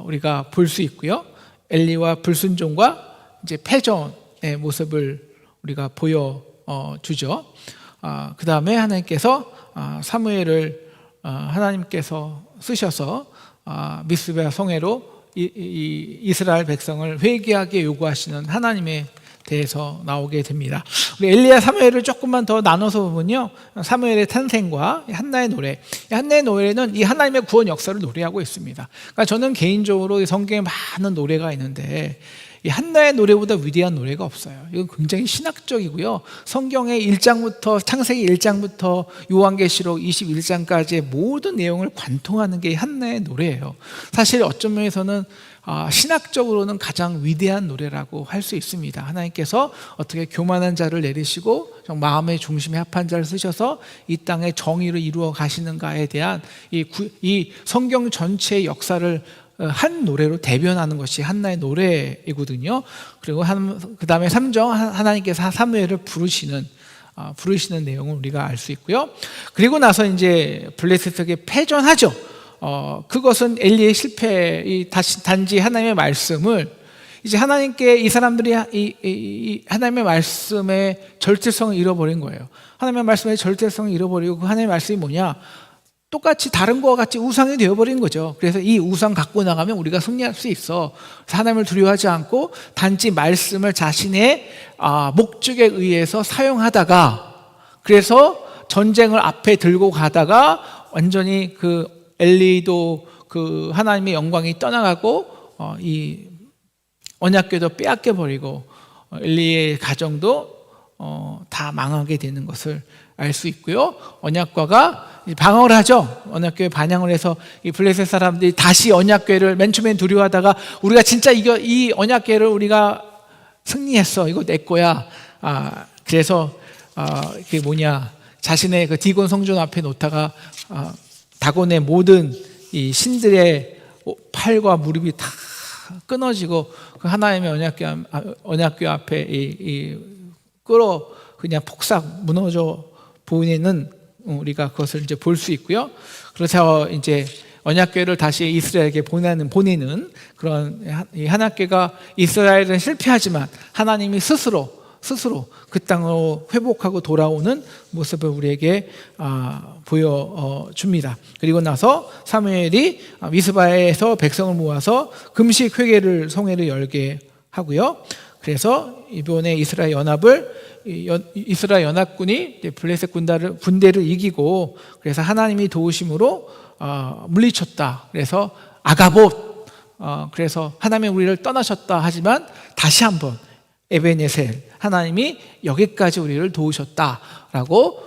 우리가 볼 수 있고요. 엘리와 불순종과 이제 패전의 모습을 우리가 보여주죠. 그 다음에 하나님께서 사무엘을 하나님께서 쓰셔서 미스바 성회로 이스라엘 백성을 회개하게 요구하시는 하나님에 대해서 나오게 됩니다. 우리 엘리야 사무엘을 조금만 더 나눠서 보면요, 사무엘의 탄생과 한나의 노래, 한나의 노래는 이 하나님의 구원 역사를 노래하고 있습니다. 그러니까 저는 개인적으로 성경에 많은 노래가 있는데 이 한나의 노래보다 위대한 노래가 없어요. 이건 굉장히 신학적이고요. 성경의 1장부터 창세기 1장부터 요한계시록 21장까지의 모든 내용을 관통하는 게 한나의 노래예요. 사실 어떤 면에서는 신학적으로는 가장 위대한 노래라고 할 수 있습니다. 하나님께서 어떻게 교만한 자를 내리시고 마음의 중심에 합한 자를 쓰셔서 이 땅에 정의를 이루어 가시는가에 대한 이 성경 전체의 역사를 한 노래로 대변하는 것이 한나의 노래이거든요. 그리고 그 다음에 3장 하나님께서 사무엘을 부르시는 내용을 우리가 알 수 있고요. 그리고 나서 이제 블레셋에게 패전하죠. 그것은 엘리의 실패, 단지 하나님의 말씀을 이제 하나님께 이 사람들이 이 하나님의 말씀의 절대성을 잃어버린 거예요. 하나님의 말씀의 절대성을 잃어버리고 그 하나님의 말씀이 뭐냐? 똑같이 다른 거와 같이 우상이 되어버린 거죠. 그래서 이 우상 갖고 나가면 우리가 승리할 수 있어. 하나님을 두려워하지 않고 단지 말씀을 자신의 목적에 의해서 사용하다가, 그래서 전쟁을 앞에 들고 가다가 완전히 그 엘리도 그 하나님의 영광이 떠나가고 이 언약궤도 빼앗겨 버리고 엘리의 가정도 다 망하게 되는 것을 알 수 있고요. 언약궤가 방황을 하죠. 언약궤에 반향을 해서 이 블레셋 사람들이 다시 언약궤를 맨 처음엔 두려워하다가 우리가 진짜 이 언약궤를 우리가 승리했어, 이거 내 거야. 그래서 그게 뭐냐, 자신의 그 디곤 성전 앞에 놓다가 다곤의 모든 이 신들의 팔과 무릎이 다 끊어지고 그 하나님의 언약궤 앞에 끌어 그냥 폭삭 무너져 보이는 우리가 그것을 이제 볼 수 있고요. 그래서 이제 언약궤를 다시 이스라엘에게 보내는 그런 이 하나님께가 이스라엘은 실패하지만 하나님이 스스로 그 땅으로 회복하고 돌아오는 모습을 우리에게 보여줍니다. 그리고 나서 사무엘이 미스바에서 백성을 모아서 금식 성회를 열게 하고요. 그래서 이번에 이스라엘 연합군이 블레셋 군대를 이기고, 그래서 하나님이 도우심으로 물리쳤다. 그래서 아가봇, 그래서 하나님이 우리를 떠나셨다 하지만 다시 한번 에베네셀, 하나님이 여기까지 우리를 도우셨다라고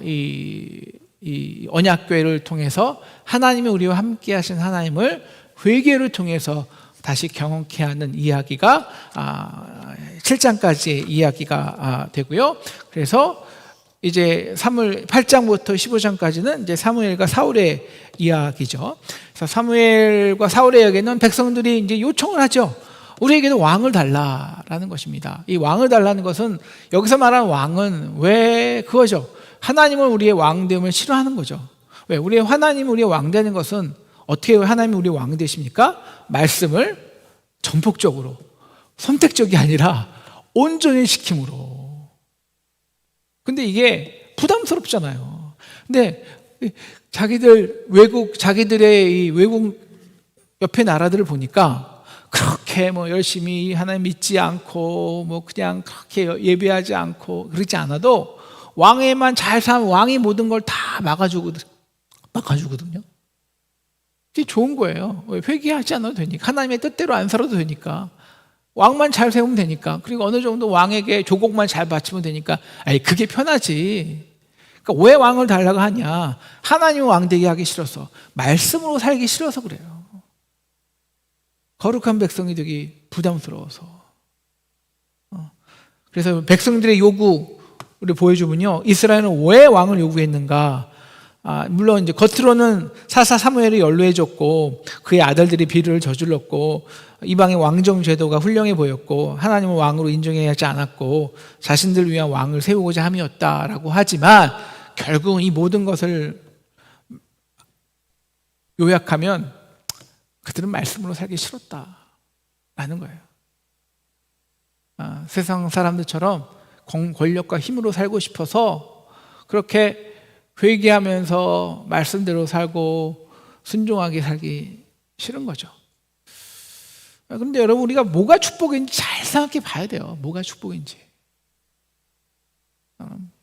이 언약궤를 통해서 하나님이 우리와 함께 하신 하나님을 회개를 통해서 다시 경험케 하는 이야기가 7장까지의 이야기가 되고요. 그래서 이제 사무엘 8장부터 15장까지는 이제 사무엘과 사울의 이야기죠. 그래서 사무엘과 사울의 이야기는 백성들이 이제 요청을 하죠. 우리에게도 왕을 달라라는 것입니다. 이 왕을 달라는 것은 여기서 말하는 왕은 왜 그거죠. 하나님은 우리의 왕됨을 싫어하는 거죠. 왜? 우리의 하나님이 우리의 왕 되는 것은 어떻게 하나님이 우리의 왕 되십니까? 말씀을 전폭적으로 선택적이 아니라 온전히 시킴으로. 근데 이게 부담스럽잖아요. 근데 자기들의 이 외국 옆에 나라들을 보니까 그렇게 뭐 열심히 하나님 믿지 않고 뭐 그냥 그렇게 예배하지 않고 그러지 않아도 왕에만 잘 살면 왕이 모든 걸 다 막아주거든요. 이게 좋은 거예요. 회개하지 않아도 되니까. 하나님의 뜻대로 안 살아도 되니까. 왕만 잘 세우면 되니까. 그리고 어느 정도 왕에게 조공만 잘 바치면 되니까. 그게 편하지. 그러니까 왜 왕을 달라고 하냐? 하나님은 왕 되게 하기 싫어서, 말씀으로 살기 싫어서 그래요. 거룩한 백성이 되기 부담스러워서. 그래서 백성들의 요구를 보여주면요, 이스라엘은 왜 왕을 요구했는가? 물론 이제 겉으로는 사사 사무엘이 연로해졌고 그의 아들들이 비를 저질렀고 이방의 왕정 제도가 훌륭해 보였고 하나님을 왕으로 인정해야 하지 않았고 자신들을 위한 왕을 세우고자 함이었다라고 하지만 결국은 이 모든 것을 요약하면 그들은 말씀으로 살기 싫었다라는 거예요. 세상 사람들처럼 권력과 힘으로 살고 싶어서 그렇게 회개하면서 말씀대로 살고 순종하게 살기 싫은 거죠. 그런데 여러분, 우리가 뭐가 축복인지 잘 생각해 봐야 돼요. 뭐가 축복인지.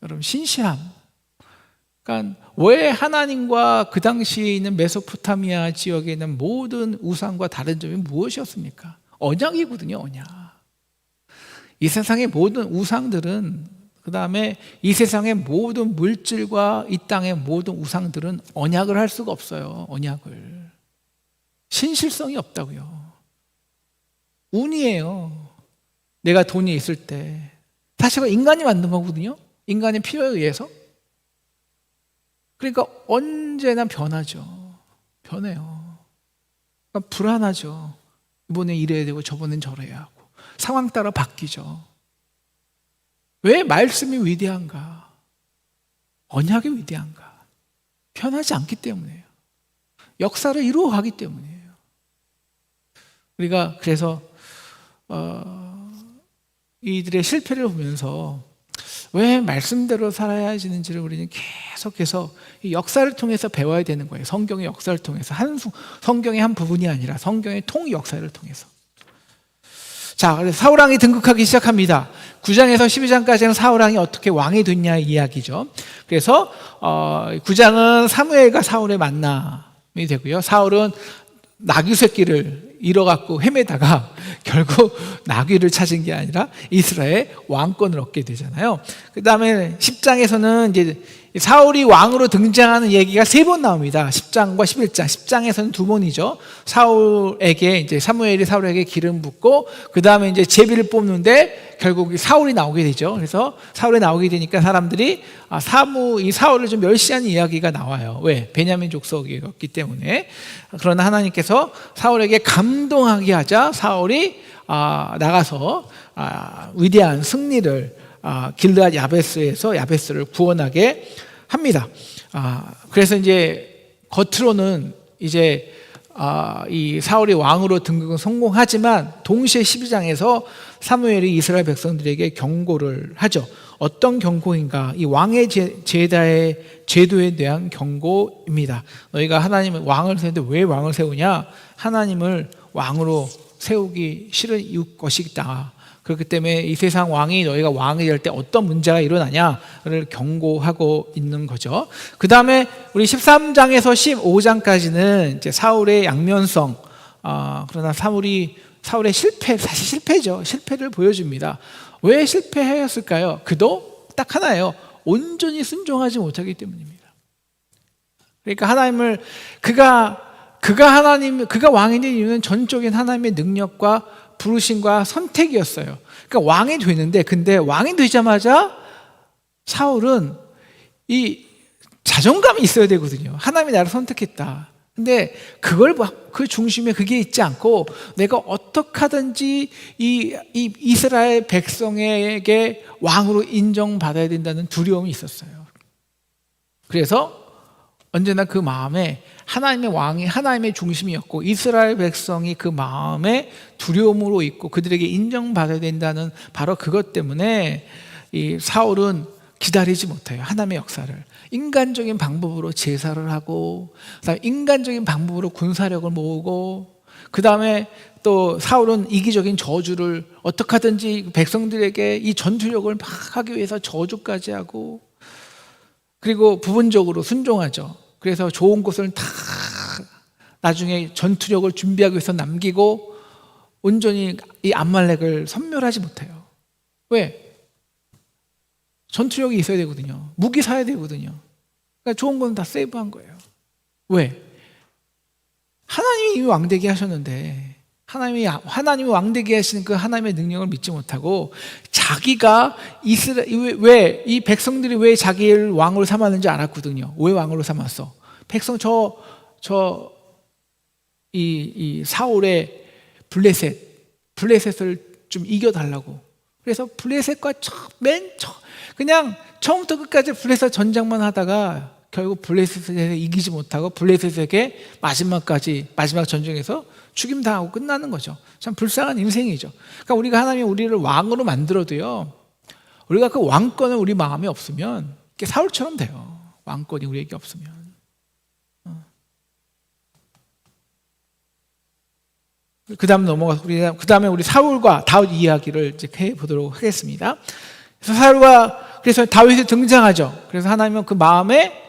여러분, 신실함. 그러니까 왜 하나님과 그 당시에 있는 메소포타미아 지역에 있는 모든 우상과 다른 점이 무엇이었습니까? 언약이거든요, 언약. 이 세상의 모든 우상들은, 그 다음에 이 세상의 모든 물질과 이 땅의 모든 우상들은 언약을 할 수가 없어요. 언약을. 신실성이 없다고요. 운이에요. 내가 돈이 있을 때. 사실 인간이 만든 거거든요. 인간의 필요에 의해서. 그러니까 언제나 변하죠. 변해요. 그러니까 불안하죠. 이번에 이래야 되고 저번엔 저래야 하고. 상황 따라 바뀌죠. 왜 말씀이 위대한가? 언약이 위대한가? 변하지 않기 때문이에요. 역사를 이루어가기 때문이에요. 우리가 그래서 이들의 실패를 보면서 왜 말씀대로 살아야 하는지를 우리는 계속해서 이 역사를 통해서 배워야 되는 거예요. 성경의 역사를 통해서. 성경의 한 부분이 아니라 성경의 통 역사를 통해서. 자, 그래서 사울왕이 등극하기 시작합니다. 9장에서 12장까지는 사울왕이 어떻게 왕이 됐냐의 이야기죠. 그래서 9장은 사무엘과 사울의 만남이 되고요. 사울은 나귀 새끼를 잃어갖고 헤매다가 결국 나귀를 찾은 게 아니라 이스라엘 왕권을 얻게 되잖아요. 그 다음에 10장에서는 이제 사울이 왕으로 등장하는 얘기가 3번 나옵니다. 10장과 11장. 10장에서는 2번이죠. 사울에게 이제 사무엘이 사울에게 기름 붓고 그 다음에 이제 제비를 뽑는데 결국 사울이 나오게 되죠. 그래서 사울이 나오게 되니까 사람들이 이 사울을 좀 멸시하는 이야기가 나와요. 왜? 베냐민 족속이었기 때문에. 그러나 하나님께서 사울에게 감동하게 하자 사울이 나가서 위대한 승리를 길르앗 야베스에서 야베스를 구원하게 합니다. 그래서 이제 겉으로는 이제 이 사울이 왕으로 등극은 성공하지만 동시에 12장에서 사무엘이 이스라엘 백성들에게 경고를 하죠. 어떤 경고인가? 이 왕의 제도에 대한 경고입니다. 너희가 하나님을 왕을 세우는데 왜 왕을 세우냐? 하나님을 왕으로 세우기 싫은 이유 것이다. 그렇기 때문에 이 세상 왕이 너희가 왕이 될 때 어떤 문제가 일어나냐를 경고하고 있는 거죠. 그 다음에 우리 13장에서 15장까지는 이제 사울의 양면성, 그러나 사울의 실패, 사실 실패죠. 실패를 보여줍니다. 왜 실패했을까요? 그도 딱 하나예요. 온전히 순종하지 못하기 때문입니다. 그러니까 하나님을 그가 그가 왕이 된 이유는 전적인 하나님의 능력과 부르심과 선택이었어요. 그러니까 왕이 되는데, 근데 왕이 되자마자 사울은 이 자존감이 있어야 되거든요. 하나님이 나를 선택했다. 근데 그 중심에 그게 있지 않고 내가 어떻게 하든지 이 이스라엘 백성에게 왕으로 인정받아야 된다는 두려움이 있었어요. 그래서 언제나 그 마음에 하나님의 왕이 하나님의 중심이었고, 이스라엘 백성이 그 마음에 두려움으로 있고 그들에게 인정받아야 된다는 바로 그것 때문에 이 사울은 기다리지 못해요. 하나님의 역사를 인간적인 방법으로 제사를 하고, 그다음에 인간적인 방법으로 군사력을 모으고, 그다음에 또 사울은 이기적인 저주를 어떻게 하든지 백성들에게 이 전투력을 막 하기 위해서 저주까지 하고, 그리고 부분적으로 순종하죠. 그래서 좋은 곳을 다 나중에 전투력을 준비하기 위해서 남기고 온전히 이 암말렉을 섬멸하지 못해요. 왜? 전투력이 있어야 되거든요. 무기 사야 되거든요. 그러니까 좋은 건 다 세이브한 거예요. 왜? 하나님이 이미 왕되게 하셨는데, 하나님이 왕되게 하시는 그 하나님의 능력을 믿지 못하고 자기가 왜 이 백성들이 왜 자기를 왕으로 삼았는지 알았거든요. 왜 왕으로 삼았어? 백성 이 사울의 블레셋을 좀 이겨달라고. 그래서 블레셋과 그냥 처음부터 끝까지 블레셋 전쟁만 하다가 결국 블레셋에 이기지 못하고 블레셋에게 마지막 전쟁에서 죽임당하고 끝나는 거죠. 참 불쌍한 인생이죠. 그러니까 우리가 하나님이 우리를 왕으로 만들어도요, 우리가 그 왕권을 우리 마음에 없으면 사울처럼 돼요. 왕권이 우리에게 없으면. 그 다음에 우리 사울과 다윗 이야기를 이제 해보도록 하겠습니다. 그래서 다윗이 등장하죠. 그래서 하나님은 그 마음에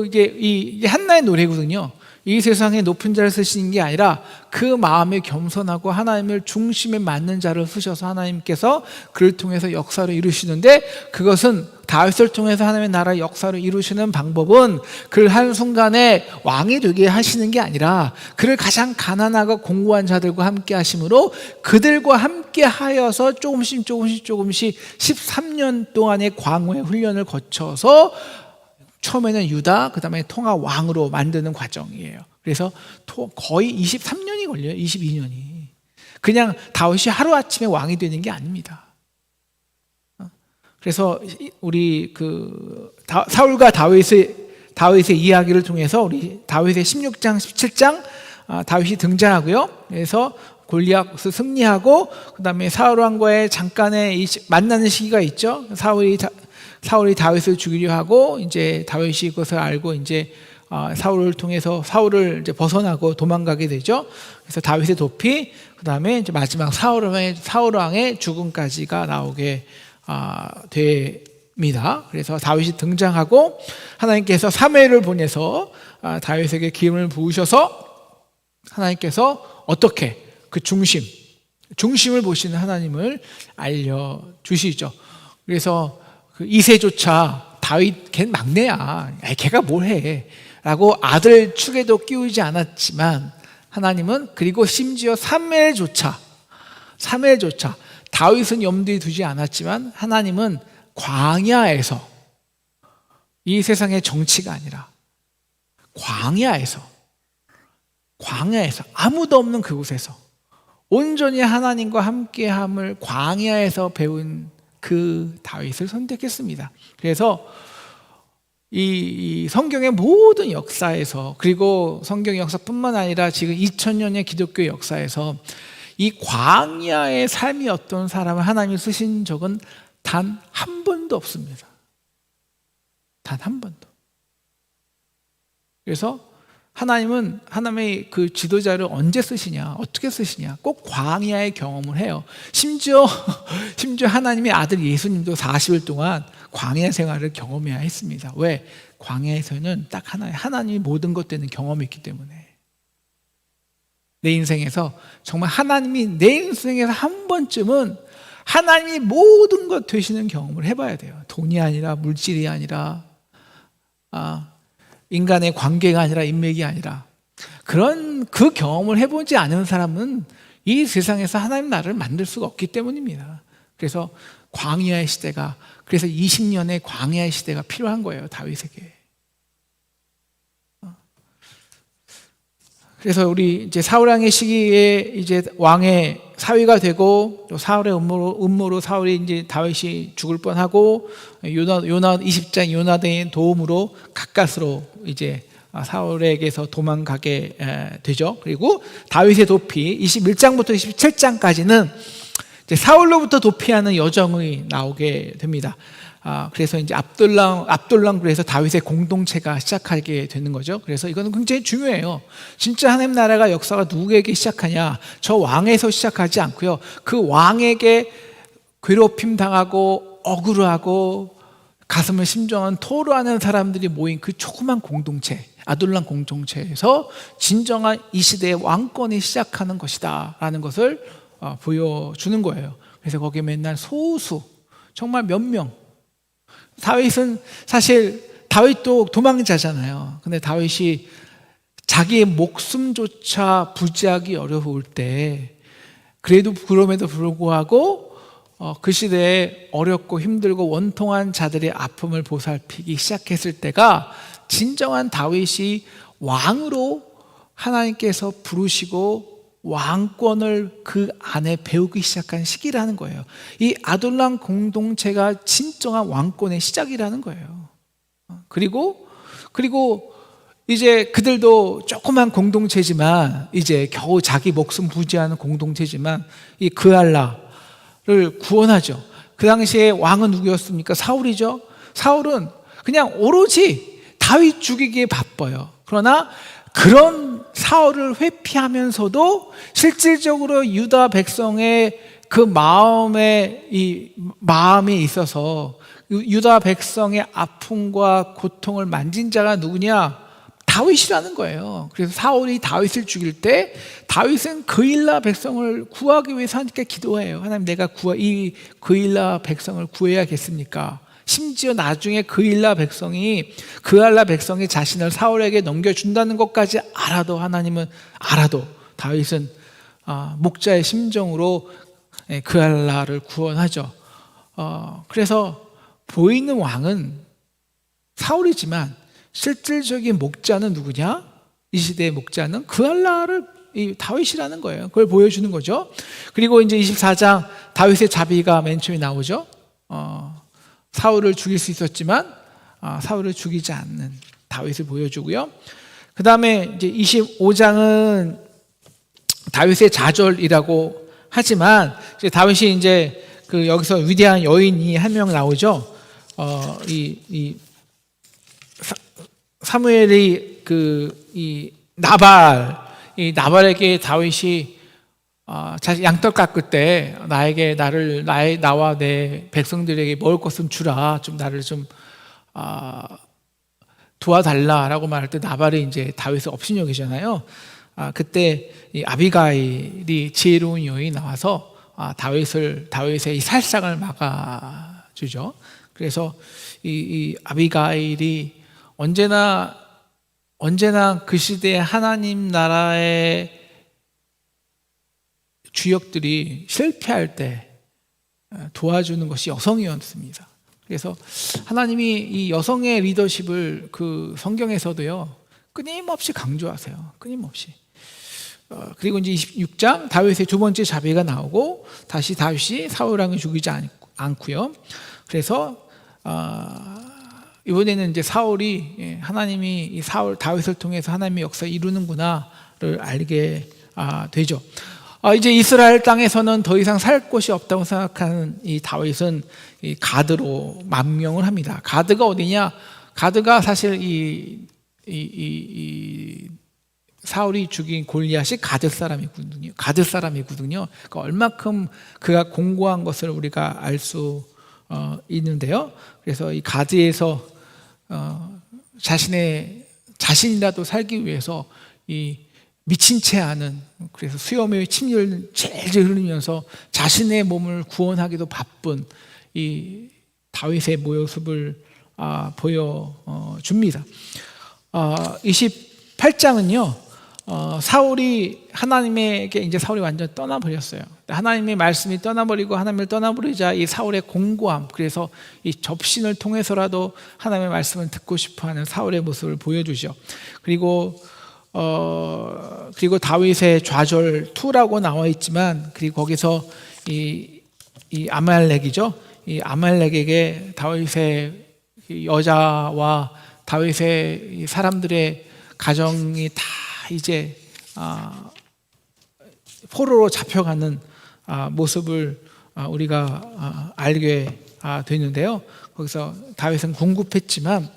이게 한나의 노래거든요. 이 세상에 높은 자를 쓰시는 게 아니라 그 마음에 겸손하고 하나님을 중심에 맞는 자를 쓰셔서 하나님께서 그를 통해서 역사를 이루시는데, 그것은 다윗을 통해서 하나님의 나라의 역사를 이루시는 방법은 그를 한순간에 왕이 되게 하시는 게 아니라 그를 가장 가난하고 공고한 자들과 함께 하심으로 그들과 함께 하여서 조금씩 13년 동안의 광야의 훈련을 거쳐서 처음에는 유다, 그 다음에 통합 왕으로 만드는 과정이에요. 그래서 거의 23년이 걸려요. 22년이. 그냥 다윗이 하루아침에 왕이 되는 게 아닙니다. 그래서 우리 사울과 다윗의 이야기를 통해서 우리 다윗의 16장, 17장 다윗이 등장하고요. 그래서 골리앗을 승리하고, 그 다음에 사울 왕과의 잠깐의 만나는 시기가 있죠. 사울이 다윗을 죽이려 하고, 이제 다윗이 그것을 알고 이제 사울을 통해서 사울을 이제 벗어나고 도망가게 되죠. 그래서 다윗의 도피, 그 다음에 이제 마지막 사울 왕의 죽음까지가 나오게 됩니다. 그래서 다윗이 등장하고 하나님께서 사무엘을 보내서 다윗에게 기름을 부으셔서 하나님께서 어떻게 그 중심을 보시는 하나님을 알려주시죠. 그래서 그 이새조차 다윗 걔는 막내야, 걔가 뭘 해 라고 아들 축에도 끼우지 않았지만, 하나님은 그리고 심지어 사무엘조차 다윗은 염두에 두지 않았지만 하나님은 광야에서, 이 세상의 정치가 아니라 광야에서 아무도 없는 그곳에서 온전히 하나님과 함께함을 광야에서 배운 그 다윗을 선택했습니다. 그래서 이 성경의 모든 역사에서, 그리고 성경의 역사뿐만 아니라 지금 2000년의 기독교 역사에서 이 광야의 삶이 어떤 사람을 하나님이 쓰신 적은 단 한 번도 없습니다. 단 한 번도. 그래서 하나님은 하나님의 그 지도자를 언제 쓰시냐, 어떻게 쓰시냐, 꼭 광야의 경험을 해요. 심지어 하나님의 아들 예수님도 40일 동안 광야 생활을 경험해야 했습니다. 왜? 광야에서는 딱 하나님이 모든 것 되는 경험이 있기 때문에. 내 인생에서 정말 하나님이 내 인생에서 한 번쯤은 하나님이 모든 것 되시는 경험을 해봐야 돼요. 돈이 아니라, 물질이 아니라, 인간의 관계가 아니라, 인맥이 아니라. 그런 그 경험을 해보지 않은 사람은 이 세상에서 하나님 나라를 만들 수가 없기 때문입니다. 그래서 광야의 시대가, 그래서 20년의 광야의 시대가 필요한 거예요, 다윗에게. 그래서 우리 이제 사울 왕의 시기에 이제 왕의 사위가 되고, 또 사울의 음모로 사울이 이제 다윗이 죽을 뻔하고, 요나 20장 요나단의 도움으로 가까스로 이제 사울에게서 도망가게 되죠. 그리고 다윗의 도피 21장부터 27장까지는 이제 사울로부터 도피하는 여정이 나오게 됩니다. 그래서 이제 압둘람 그래서 다윗의 공동체가 시작하게 되는 거죠. 그래서 이거는 굉장히 중요해요. 진짜 하나님 나라가 역사가 누구에게 시작하냐? 저 왕에서 시작하지 않고요. 그 왕에게 괴롭힘 당하고 억울하고 가슴을 심정한 토로하는 사람들이 모인 그 조그만 공동체, 아둘람 공동체에서 진정한 이 시대의 왕권이 시작하는 것이다라는 것을 보여주는 거예요. 그래서 거기에 맨날 소수, 정말 몇 명. 다윗은 사실 다윗도 도망자잖아요. 근데 다윗이 자기의 목숨조차 부지하기 어려울 때, 그럼에도 불구하고 그 시대에 어렵고 힘들고 원통한 자들의 아픔을 보살피기 시작했을 때가 진정한 다윗이 왕으로 하나님께서 부르시고 왕권을 그 안에 배우기 시작한 시기라는 거예요. 이 아둘람 공동체가 진정한 왕권의 시작이라는 거예요. 그리고 이제 그들도 조그만 공동체지만, 이제 겨우 자기 목숨 부지하는 공동체지만, 이 그알라를 구원하죠. 그 당시에 왕은 누구였습니까? 사울이죠. 사울은 그냥 오로지 다윗 죽이기에 바빠요. 그러나 그런 사울을 회피하면서도 실질적으로 유다 백성의 그 마음에 있어서 유다 백성의 아픔과 고통을 만진 자가 누구냐? 다윗이라는 거예요. 그래서 사울이 다윗을 죽일 때 다윗은 그일라 백성을 구하기 위해서 하나님께 기도해요. 하나님, 내가 이 그일라 백성을 구해야겠습니까? 심지어 나중에 그알라 백성이 자신을 사울에게 넘겨준다는 것까지 알아도 다윗은 목자의 심정으로 그알라를 구원하죠. 그래서 보이는 왕은 사울이지만 실질적인 목자는 누구냐? 이 시대의 목자는 그알라를 다윗이라는 거예요. 그걸 보여주는 거죠. 그리고 이제 24장 다윗의 자비가 맨 처음에 나오죠. 사울을 죽일 수 있었지만 사울을 죽이지 않는 다윗을 보여주고요. 그 다음에 이제 25장은 다윗의 자절이라고 하지만, 이제 다윗이 이제 여기서 위대한 여인이 한 명 나오죠. 사무엘이 이 나발에게 다윗이 양떡 깎을 때 나와 내 백성들에게 먹을 것은 주라, 좀 나를 좀 도와달라라고 말할 때 나발이 이제 다윗을 업신여기잖아요. 그때 이 아비가일이 지혜로운 여인이 나와서 다윗의 이 살상을 막아주죠. 그래서 이 아비가일이 언제나 그 시대의 하나님 나라의 주역들이 실패할 때 도와주는 것이 여성이었습니다. 그래서 하나님이 이 여성의 리더십을 그 성경에서도요 끊임없이 강조하세요. 끊임없이. 그리고 이제 26장 다윗의 두 번째 자비가 나오고, 다시 다윗이 사울 왕을 죽이지 않고요. 그래서 이번에는 이제 사울이 하나님이 이 다윗을 통해서 하나님의 역사 이루는구나를 알게 되죠. 이제 이스라엘 땅에서는 더 이상 살 곳이 없다고 생각하는 이 다윗은 이 가드로 망명을 합니다. 가드가 어디냐? 가드가 사실 이 사울이 죽인 골리앗이 가드 사람이거든요. 그러니까 얼마큼 그가 공고한 것을 우리가 알 수 있는데요. 그래서 이 가드에서 자신이라도 살기 위해서 이 미친 채 하는, 그래서 수염의 침을 질질 흘리면서 자신의 몸을 구원하기도 바쁜 이 다윗의 모습을 보여줍니다. 28장은요 사울이 하나님에게 이제 사울이 완전 떠나버렸어요. 하나님의 말씀이 떠나버리고 하나님을 떠나버리자 이 사울의 공고함, 그래서 이 접신을 통해서라도 하나님의 말씀을 듣고 싶어하는 사울의 모습을 보여주죠. 그리고 다윗의 좌절 2라고 나와 있지만, 그리고 거기서 이 아말렉이죠. 이 아말렉에게 다윗의 여자와 다윗의 이 사람들의 가정이 다 이제 포로로 잡혀가는 모습을 우리가 알게 되는데요. 거기서 다윗은 궁급했지만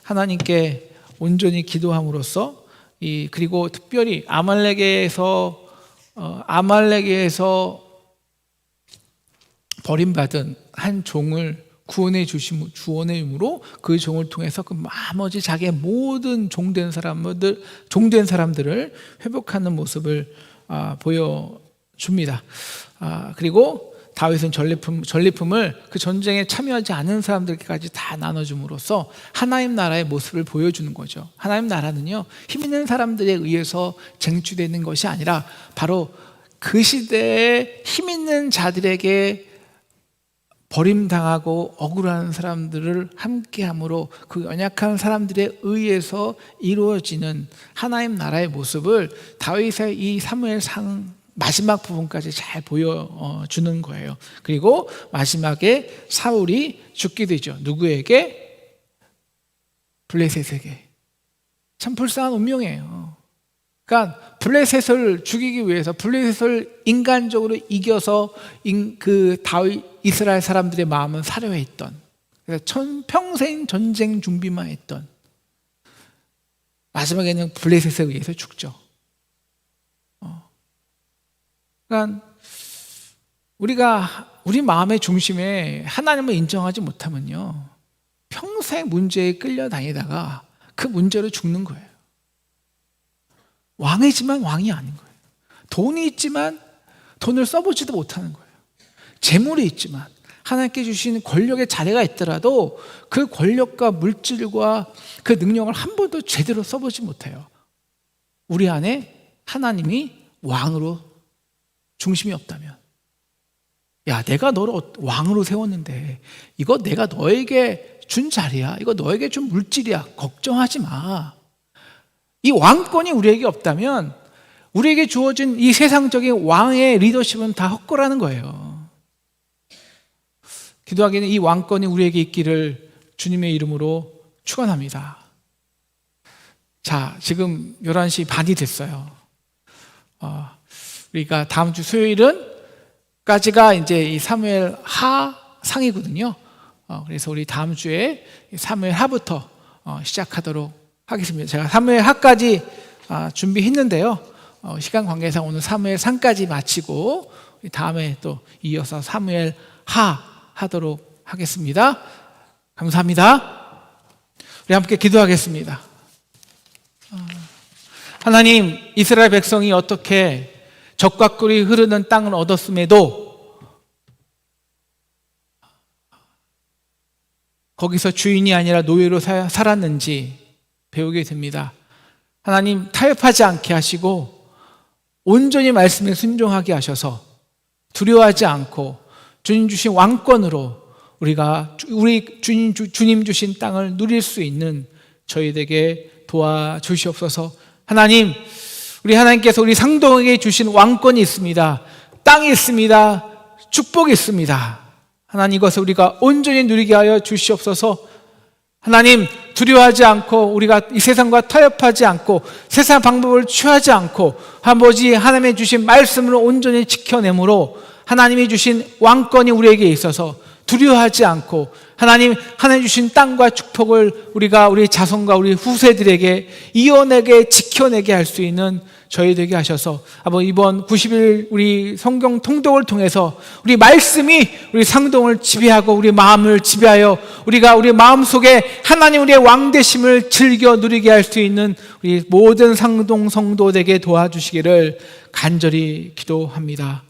하나님께 온전히 기도함으로써 그리고 특별히 아말렉에서 버림받은 한 종을 구원해 주심으로 그 종을 통해서 그 나머지 자기의 모든 종된 사람들을 회복하는 모습을 보여줍니다. 그리고 다윗은 전리품을 그 전쟁에 참여하지 않은 사람들까지 다 나눠줌으로써 하나님 나라의 모습을 보여주는 거죠. 하나님 나라는요, 힘 있는 사람들에 의해서 쟁취되는 것이 아니라 바로 그 시대에 힘 있는 자들에게 버림당하고 억울한 사람들을 함께함으로 그 연약한 사람들에 의해서 이루어지는 하나님 나라의 모습을 다윗의 이 사무엘상 마지막 부분까지 잘 보여주는 거예요. 그리고 마지막에 사울이 죽게 되죠. 누구에게? 블레셋에게. 참 불쌍한 운명이에요. 그러니까 블레셋을 죽이기 위해서, 블레셋을 인간적으로 이겨서 그 다윗 이스라엘 사람들의 마음은 사려해 있던, 그래서 평생 전쟁 준비만 했던, 마지막에는 블레셋에 의해서 죽죠. 그러니까 우리 마음의 중심에 하나님을 인정하지 못하면요, 평생 문제에 끌려다니다가 그 문제로 죽는 거예요. 왕이지만 왕이 아닌 거예요. 돈이 있지만 돈을 써보지도 못하는 거예요. 재물이 있지만 하나님께 주신 권력의 자리가 있더라도 그 권력과 물질과 그 능력을 한 번도 제대로 써보지 못해요. 우리 안에 하나님이 왕으로 중심이 없다면, 야, 내가 너를 왕으로 세웠는데 이거 내가 너에게 준 자리야, 이거 너에게 준 물질이야, 걱정하지 마. 이 왕권이 우리에게 없다면 우리에게 주어진 이 세상적인 왕의 리더십은 다 헛거라는 거예요. 기도하기는 이 왕권이 우리에게 있기를 주님의 이름으로 축원합니다. 자, 지금 11시 반이 됐어요. 우리가 다음 주 수요일은까지가 이제 이 사무엘 하상이거든요. 그래서 우리 다음 주에 사무엘 하부터 시작하도록 하겠습니다. 제가 사무엘 하까지 준비했는데요. 시간 관계상 오늘 사무엘 상까지 마치고 다음에 또 이어서 사무엘 하 하도록 하겠습니다. 감사합니다. 우리 함께 기도하겠습니다. 하나님, 이스라엘 백성이 어떻게 적과 꿀이 흐르는 땅을 얻었음에도 거기서 주인이 아니라 노예로 살았는지 배우게 됩니다. 하나님, 타협하지 않게 하시고 온전히 말씀에 순종하게 하셔서 두려워하지 않고 주님 주신 왕권으로 우리 주님 주신 땅을 누릴 수 있는 저희에게 도와주시옵소서. 하나님, 우리 하나님께서 우리 상동에게 주신 왕권이 있습니다. 땅이 있습니다. 축복이 있습니다. 하나님, 이것을 우리가 온전히 누리게 하여 주시옵소서. 하나님, 두려워하지 않고 우리가 이 세상과 타협하지 않고 세상 방법을 취하지 않고 아버지 하나님의 주신 말씀으로 온전히 지켜내므로 하나님이 주신 왕권이 우리에게 있어서 두려워하지 않고 하나님 주신 땅과 축복을 우리가 우리 자손과 우리 후세들에게 이어내게 지켜내게 할 수 있는 저희 되게 하셔서 아버지, 이번 90일 우리 성경 통독을 통해서 우리 말씀이 우리 상동을 지배하고 우리 마음을 지배하여 우리가 우리 마음속에 하나님 우리의 왕되심을 즐겨 누리게 할 수 있는 우리 모든 상동 성도되게 도와주시기를 간절히 기도합니다.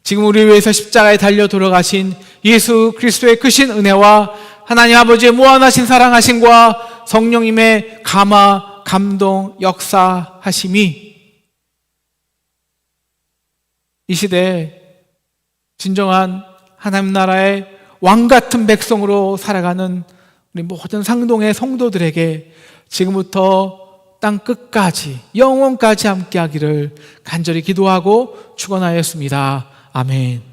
지금 우리 위해서 십자가에 달려 돌아가신 예수 그리스도의 크신 은혜와 하나님 아버지의 무한하신 사랑하심과 성령님의 감화, 감동, 역사하심이 이 시대에 진정한 하나님 나라의 왕 같은 백성으로 살아가는 우리 모든 상동의 성도들에게 지금부터 땅 끝까지 영원까지 함께하기를 간절히 기도하고 축원하였습니다. 아멘.